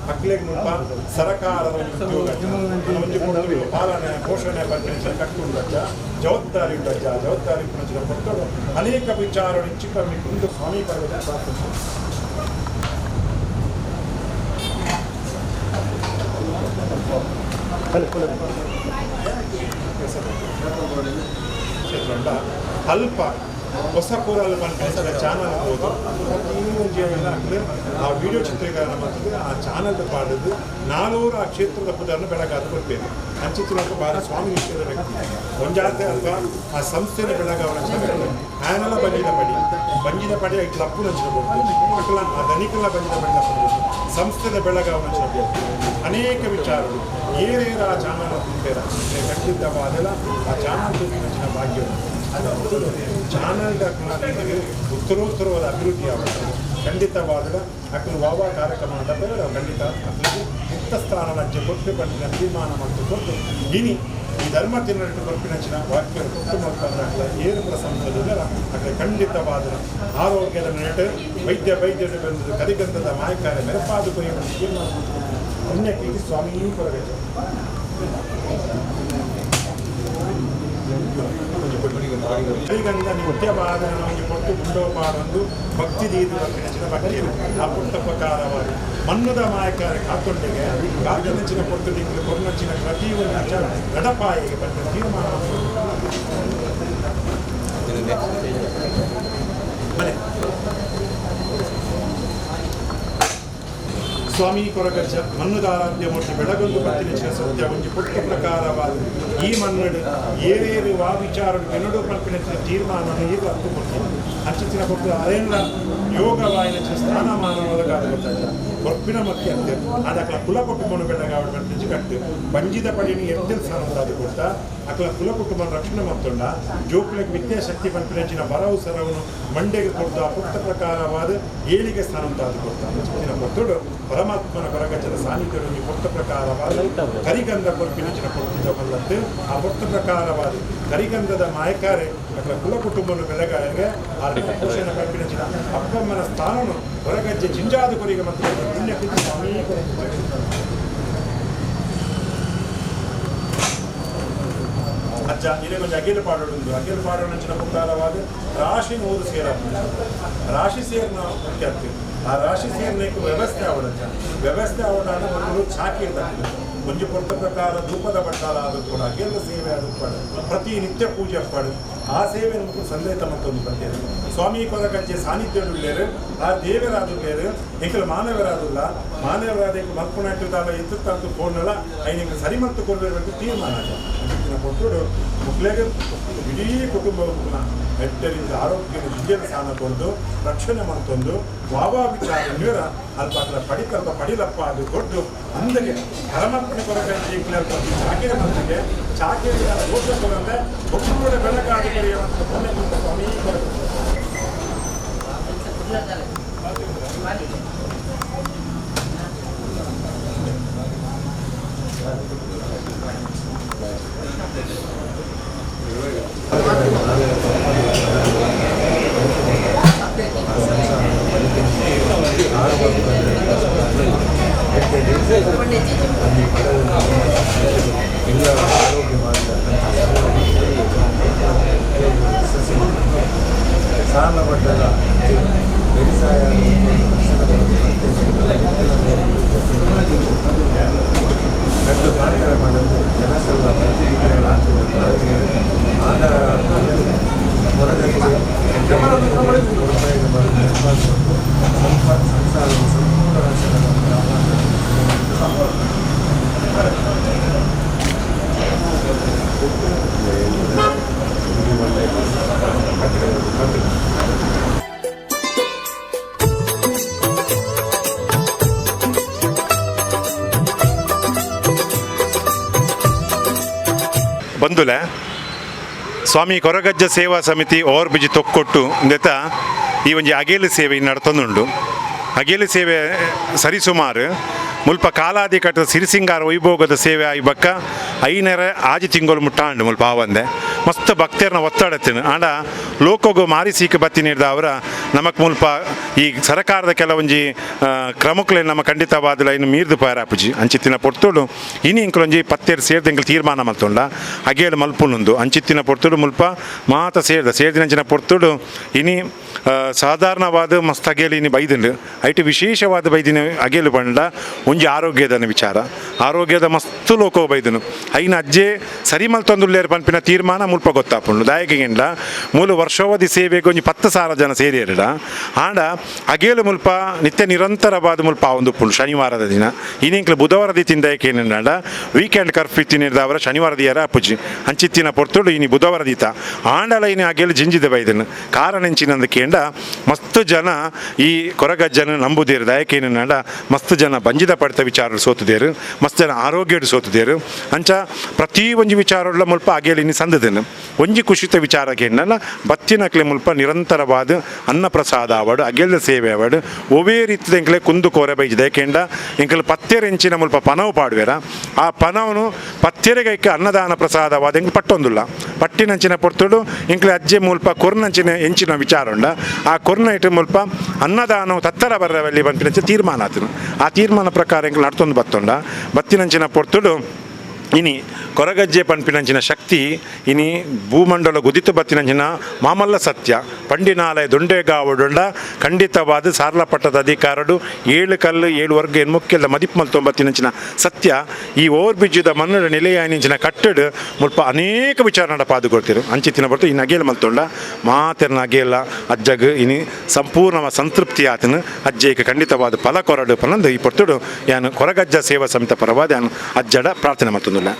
ಮಕ್ಕಳಿಗೆ ಮುಲ್ಪ ಸರಕಾರದ ಒಂದು ಪಾಲನೆ ಪೋಷಣೆ ಬಂದ ಕಟ್ಟುಂಡಜ್ಜ ಜವಾಬ್ದಾರಿ ಉಂಡಜ್ಜ ಜವಾಬ್ದಾರಿ ಕೊಟ್ಟರು ಅನೇಕ ವಿಚಾರಗಳು ಹೆಚ್ಚು ಕಮ್ಮಿ ಕುಂದು ಸ್ವಾಮಿ ಪರಗಜ್ಜ ಪ್ರಾರ್ಥನೆ ಅಲ್ಪ ಹೊಸ ಕೂರಲ್ಲಿ ಬಂದ ಚಾನಲ್ ಹೋದು ಆ ವಿಡಿಯೋ ಚಿತ್ರೀಕರಣ ಮಾಡ್ತದೆ ಆ ಚಾನಲ್ ಪಾಡದು 400 ಆ ಕ್ಷೇತ್ರದ ಪುದರನ್ನು ಬೆಳಗಾದ ಕೊಡ್ಬೇಕು ಅಂಚಿತ್ತಿನೊಬ್ಬ ಭಾಳ ಸ್ವಾಮಿ ವಿಷಯದ ವ್ಯಕ್ತಿ ಒಂಜಾತೆ ಅಲ್ವಾ ಆ ಸಂಸ್ಥೆನ ಬೆಳಗಾವನ ಆನೆಲ್ಲ ಬಂಜಿದ ಪಡಿ ಐದು ಲಪ್ಪು ಹಂಚ್ಕೊಡ್ಬೋದು ಮಕ್ಕಳ ಆ ಧನಿಕಲ್ಲ ಬಂಜಿದ ಪಡಿ ಸಂಸ್ಥೆದ ಬೆಳಗಾವನ ಅನೇಕ ವಿಚಾರಗಳು ಏನೇನು ಆ ಚಾನಲ್ ತುಂಬೇರ ಖಂಡಿತವಾದೆಲ್ಲ ಆ ಚಾನಲ್ ತುಂಬಿನ ಭಾಗ್ಯ ಅದು ಚಾನಲ್ದ ಉತ್ತರೋತ್ತರವಾದ ಅಭಿವೃದ್ಧಿ ಆಗುತ್ತೆ ಖಂಡಿತವಾದ ಅಕ್ಕಲು ವಾವ ಕಾರ್ಯಕ್ರಮದ ಬೇಡ ಖಂಡಿತ ಅಕ್ಕಲಿಗೆ ಮುಕ್ತ ಸ್ಥಾನ ರಾಜ್ಯ ಕೊಟ್ಟು ಪಟ್ಟಿನ ತೀರ್ಮಾನ ಮತ್ತು ಕೊಟ್ಟು ಇನಿ ಈ ಧರ್ಮ ತಿನ್ನಟ್ಟು ಕೊಟ್ಟಿನ ವಾಕ್ಯ ಕೊಟ್ಟು ಮಾಡ್ಕೊಂಡ್ರೆ ಏನು ಕೂಡ ಸಂಸದ ಅక్కడ ಖಂಡಿತವಾದ ಆರೋಗ್ಯದ ನೆಟ್ಟು ವೈದ್ಯರು ಬಂದು ಕರಿಗಂಧದ ಮಾಯಕಾರ್ಯ ಮೆರಪಾದು ಕೊಯ್ಯುವ ತೀರ್ಮಾನ ಪುಣ್ಯಕ್ಕೆ ಸ್ವಾಮಿ ಕೊರಗಜ್ಜೆ. ನೀವು ಮುಖ್ಯವಾದ ನಮಗೆ ಕೊಟ್ಟು ಉಂಡೋಪಾಡೊಂದು ಭಕ್ತಿ ದೀದು ಭಕ್ತಿ ಆ ಪುಟ್ಟ ಪ್ರಕಾರವಾಗಿ ಮಣ್ಣದ ಮಾಯಕಾರ ಕಾತೊಂಡೆಗೆ ಕಾಗನಂಚಿನ ಪೊಟ್ಟು ನಿಂಗೆ ಕೊರ್ನಂಚಿನ ಪ್ರತಿಯೊಂದು ಗಡಪಾಯಿಗೆ ಬಂದ ತೀರ್ಮಾನ ಸ್ವಾಮಿ ಕೊರಗಜ್ಜ ಮಣ್ಣುದಾರಾಧ್ಯ ಮೂರ್ತಿ ಬೆಳಗೊಂದು ಪತ್ತಿನ ಸತ್ಯ ಒಂಜಿ ಪುಟ್ಟ ಪ್ರಕಾರವಾದ ಈ ಮನ್ನಡು ಏರೇರು ವಾ ವಿಚಾರ ಬೆನ್ನಡು ಪಂಪಿನ ತೀರ್ಮಾನ ಈಗ ಅರ್ಥ ಕೊಡ್ತೀನಿ ಅಂಚಿನ ಕೊಟ್ಟು ಅರೆಲ್ಲ ಯೋಗವಾಯಿನ ಸ್ಥಾನಮಾನ ಒಳಗಾದ ಗೊತ್ತಾಗ ಕೊರ್ಪಿನ ಮಕ್ಕಿ ಅಂತ ಅದಕ್ಕಲ ಕುಲ ಕುಟುಂಬನ ಬೆಳಗಾವ ಕಟ್ಟು ಬಂಜಿದ ಪಡಿನಿ ಎದ್ದಲ್ ಸ್ಥಾನದಾದ ಕೊಟ್ಟ ಅಕ್ಕಲ ಕುಲ ಕುಟುಂಬ ರಕ್ಷಣೆ ಮತ್ತೊಂಡ ಜೋಕ್ಲಕ್ಕೆ ವಿದ್ಯಾಶಕ್ತಿ ಪಂಪಿನ ಭರವಸರವನ್ನು ಮಂಡೆಗೆ ಕೊಟ್ಟು ಆ ಪುಟ್ಟ ಪ್ರಕಾರವಾದ ಏಳಿಗೆ ಸ್ಥಾನದಾದ ಕೊಟ್ಟ ಅಂಚಿನ ಕೊಟ್ಟುಡು ಪರಮಾತ್ಮನ ಕೊರಗಜ್ಜನ ಸಾನ್ನಿಧ್ಯದಲ್ಲಿ ಪುಟ್ಟ ಪ್ರಕಾರವಾದ ಕರಿಗಂಧ ಕೊರ್ಪಿನಚಿನ ಕೊಟ್ಟಿದ್ದ ಬಲ್ಲದ್ದು ಆ ಪುಟ್ಟ ಪ್ರಕಾರವಾದ ಕರಿಗಂಧದ ಮಾಯಕಾರೆ ಅಕ್ಕಲ ಕುಲ ಕುಟುಂಬನ ಬೆಳಗಾಗೆ ಆ ಪುರುಷನ ಪಂಪಿನಚಿನ ಅಪ್ಪಮ್ಮನ ಸ್ಥಾನನು ಕೊರಗಜ್ಜೆ ಚಿಂಜಾದ ಕೊರಿಗೆ ಮತ್ತು ಪುಣ್ಯ ಸ್ವಾಮಿ ಅಜ್ಜ ಇದೇ ಕೊಂಚ ಅಗಿಲು ಪಾಡೋಡು ಅಗಿಲು ಪಾಡೋಣ ಚಿನ್ನ ಪ್ರಕಾರವಾದ ರಾಶಿ ಮೂರು ಸೇರ ರಾಶಿ ಸೇರ್ನ ಮುಖ್ಯ ಆಗ್ತದೆ ಆ ರಾಶಿ ಸೇರ್ನಕ್ಕೆ ವ್ಯವಸ್ಥೆ ಆವಡಜ್ಜ ವ್ಯವಸ್ಥೆ ಆವಡಾನ ಒಂದು ಚಾಕಿ ಇರ್ತದೆ ಒಂಜಿ ಪೊಟ್ಟ ಪ್ರಕಾರ ಧೂಪದ ಬಟ್ಟಾಲ ಆದರೂ ಕೂಡ ಅಗೆಲ್ಲ ಸೇವೆ ಆದರೂ ಕೂಡ ಪ್ರತಿನಿತ್ಯ ಪೂಜೆ ಪಡು ಆ ಸೇವೆ ನಮಗೆ ಸಂದೇತ ಮತ್ತೊಂದು ಬರ್ತೇವೆ ಸ್ವಾಮಿ ಕೊರಗಜ್ಜೆ ಸಾನ್ನಿಧ್ಯರು ಆ ದೇವರಾದುಳ್ಳೇರು ಎಂಕಲು ಮಾನವರಾದುಲ್ಲ ಮಾನವರಾದ ಮಲ್ಪುನಾಟಿದಾಲ ಎತ್ತಂತೂ ಫೋನಲ್ಲ ಐನಿಗೆ ಸರಿ ಮತ್ತು ಕೊಡಬೇಕು ತೀರ್ಮಾನ ಕೊಟ್ಟರು ಮಕ್ಕಳಿಗೆ ಇಡೀ ಕುಟುಂಬವನ್ನು ಎಟ್ಟರಿಂದ ಆರೋಗ್ಯದ ವಿದ್ಯೆಯ ಸ್ಥಾನ ಕೊಟ್ಟು ರಕ್ಷಣೆ ಮಾಡ್ತೊಂದು ವಾವಾ ವಿಚಾರ ನೀರ ಅಲ್ಪ ಅದರ ಪಡಿತಲ್ಪ ಪಡಿಲಪ್ಪ ಅದು ಕೊಟ್ಟು ಅಂದಗೆ ಪರಮಾತ್ಮನ ಕೊರಗಜ್ಜೆ ಚಾಕಿರ ಮಂದಿಗೆ ಚಾಕಿರ ದೋಷ ಕೊಡಂದ್ರೆ ಒಬ್ಬರ ಬೆಳಕಾಗಿ ಬರೆಯುವಂಥ ಸ್ವಾಮಿ ಸಾಲ ಪಟ್ಟದ ವ್ಯವಸಾಯ ಗಂಡು ಕಾರ್ಯಕ್ರಮದಲ್ಲಿ ಜನಸಲ್ಲ ಆಧಾರ ಹೊರಗಡೆ ಸಂಸಾರ ಬಂದುಲೆ ಸ್ವಾಮಿ ಕೊರಗಜ್ಜ ಸೇವಾ ಸಮಿತಿ ಓವರ್ ಬಿಜಿ ತೊಕ್ಕೊಟ್ಟು ಇಂದೆತ ಈ ಒಂಜಿ ಅಗೇಲು ಸೇವೆ ನಡ್ತೊಂದುಂಡು ಅಗೇಲು ಸೇವೆ ಸರಿಸುಮಾರು ಮುಲ್ಪ ಕಾಲಾದಿ ಕಟ್ಟದ ಸಿರಿಸಿಂಗಾರ ವೈಭೋಗದ ಸೇವೆ ಆಗಿ ಬಕ್ಕ ಐನರ ಆಜಿ ತಿಂಗಳು ಮುಟ್ಟಾಂಡು ಮುಲ್ಪ ಆವಂದೆ ಮಸ್ತ್ ಭಕ್ತರನ್ನ ಒತ್ತಡತ್ತಿನ ಆಂಡ ಲೋಕೋಗು ಮಾರಿ ಸೀಕ ಬತ್ತಿ ನೀಡಿದ ಅವರ ನಮಕ್ ಮುಲ್ಪ ಈ ಸರ್ಕಾರದ ಕೆಲವೊಂಜಿ ಕ್ರಮಕ್ಕಲೆ ನಮ್ಮ ಖಂಡಿತವಾದ ಇನ್ನು ಮೀರ್ದು ಪಾರಾಪುಜಿ ಅಂಚಿತ್ತಿನ ಪೊರ್ತುಡು ಇನಿ ಇಂಕಲೊಂಜಿ ಪತ್ತೇರು ಸೇರ್ದು ಇಂಕಲು ತೀರ್ಮಾನ ಮಲ್ತೊಂಡ ಅಗೇಳು ಮಲ್ಪುನುಂದು ಅಂಚಿತ್ತಿನ ಪೊರ್ತುಡು ಮುಲ್ಪ ಮಾತ ಸೇರ್ದಿನಂಚಿನ ಪೊರ್ತುಡು ಇನಿ ಸಾಧಾರಣವಾದ ಮಸ್ತ್ ಅಗೇಲು ಇನಿ ಬೈದಿಂಡು ಐಟು ವಿಶೇಷವಾದ ಬೈದಿನ ಅಗೇಲು ಬಂಡ ಒಂಜಿ ಆರೋಗ್ಯದ ವಿಚಾರ ಆರೋಗ್ಯದ ಮಸ್ತ್ ಲೋಕ ಬೈದನು ಐನ ಅಜ್ಜೆ ಸರಿ ಮಲ್ತೊಂದುಲ್ಲೇರು ಪಂಪಿನ ತೀರ್ಮಾನ ಮುಲ್ಪ ಗೊತ್ತಾಪುಂಡು ದಾಯಕಗೆಂಡ ಮೂಲ ವರ್ಷಾವಧಿ ಸೇವೆಗೆ ಒಂಜಿ 10,000 ಜನ ಸೇರಿಯರಿಡ ಆಂಡ ಅಗೇಲು ಮುಲ್ಪ ನಿತ್ಯ ನಿರಂತರವಾದ ಮುಲ್ಪ ಆವೊಂದುಪ್ಪುಂಡು ಶನಿವಾರದ ದಿನ ಇನಿಂಕ್ಲು ಬುಧವಾರದ ತಿಂದಾಯಕೇನಿಂಡ ವೀಕೆಂಡ್ ಕರ್ಫ್ಯೂ ತಿನ್ನಿಡ್ದವರ ಶನಿವಾರದ ಯಾರ ಅಪ್ಪುಜಿ ಅಂಚಿತ್ತಿನ ಪೊರ್ತುಡು ಇನಿ ಬುಧವಾರ ದೀತ ಆಂಡಲ ಇನಿ ಅಗೇಲು ಜಿಂಜಿದ ಬೈದನು ಕಾರಣ ಎಂಚಿನಂದ ಕೇಂಡ ಮಸ್ತ್ ಜನ ಈ ಕೊರಗಜ್ಜನ ನಂಬುದೇರು ದಾಯಕೇನಿಂಡ ಮಸ್ತ್ ಜನ ಬಂಜಿದ ಪಡ್ತ ವಿಚಾರ ಸೋತುದೇರು ಮಸ್ತ್ ಜನ ಆರೋಗ್ಯಡು ಸೋತುದೇರು ಅಂಚ ಪ್ರತಿ ಒಂಜಿ ವಿಚಾರಗಳ ಮುಲ್ಪ ಅಗೇಲು ಇನಿ ಸಂದದೇನು ಒಂಜಿ ಖುಷಿತ ವಿಚಾರಕ್ಕೆ ಎನ್ನಲ್ಲ ಬತ್ತಿನಕ್ಲೆ ಮುಲ್ಪ ನಿರಂತರವಾದ ಅನ್ನಪ್ರಸಾದ ಆವಡು ಅಗೆಲ್ಲ ಸೇವೆ ಆವಡು ಒವೇ ರೀತಿದ ಎಂಕ್ಲೆ ಕುಂದು ಕೋರೆ ಬೈಜಿದೆ ಕೆಂಡ ಎಂಕಲು ಪತ್ತೆರೆಂಚಿನ ಮುಲ್ಪ ಪನವು ಪಾಡುವೆರ ಆ ಪನವನು ಪತ್ತೆರೆಗೈಕ ಅನ್ನದಾನ ಪ್ರಸಾದವಾದ ಎಂಕ್ ಪಟ್ಟೊಂದುಲ್ಲ ಪಟ್ಟಿನಂಚಿನ ಪೊರ್ತುಡು ಎಂಕ್ಲೆ ಅಜ್ಜೆ ಮುಲ್ಪ ಕೊರ್ನಂಚಿನ ಎಂಚಿನ ವಿಚಾರ ಉಂಡ ಆ ಕೊರ್ನ ಇಟ್ಟು ಮುಲ್ಪ ಅನ್ನದಾನವು ತತ್ತರ ಬರ್ರವಲ್ಲಿ ಬಂಪಿನಂಚ ತೀರ್ಮಾನ ಆತನು ಆ ತೀರ್ಮಾನ ಪ್ರಕಾರ ಎಂಕ್ಲೆ ನಡ್ತೊಂದು ಬತ್ತೊಂಡ ಬತ್ತಿನಂಚಿನ ಪೊರ್ತುಡು ಇನಿ ಕೊರಗಜ್ಜೆ ಪನ್ಪಿನಂಚಿನ ಶಕ್ತಿ ಇನಿ ಭೂಮಂಡಲ ಗುದಿತು ಬತ್ತಿನಂಚಿನ ಮಾಮಲ್ಲ ಸತ್ಯ ಪಂಡಿನಾಲಯ ದೊಂಡೆಗಾವಡುಂಡ ಖಂಡಿತವಾದ ಸಾರ್ಲಪಟ್ಟದ ಅಧಿಕಾರಡು 7 ಕಲ್ಲು 7 ವರ್ಗ ಮುಖ್ಯದ ಮದಿಪ್ಮಲ್ ತೊಂಬತ್ತಿನಂಚಿನ ಸತ್ಯ ಈ ಓವರ್ ಬ್ರಿಡ್ಜದ ಮನ್ನಡ ನಿಲೆಯಾನಿಂಚಿನ ಕಟ್ಟಡ ಮುಲ್ಪ ಅನೇಕ ವಿಚಾರ ಪಾದುಕೊಳ್ತಿರು ಅಂಚಿತ್ತಿನ ಬರ್ತು ಈ ನಗೇಲ ಮಲ್ತೊಂಡ ಮಾತೆರ ನಗೇಲ ಅಜ್ಜಗ್ ಇನಿ ಸಂಪೂರ್ಣ ಸಂತೃಪ್ತಿ ಆತನು ಅಜ್ಜೆಗೆ ಖಂಡಿತವಾದ ಫಲ ಕೊರಡು ಪನಂದು ಈ ಪೊರ್ತುಡು ಯಾನು ಕೊರಗಜ್ಜ ಸೇವಾ ಸಮಿತಿ ಪರವಾದ ಯಾನು ಅಜ್ಜಡ ಪ್ರಾರ್ಥನೆ ಮಾಡ್ತಂದುಲ್ಲ.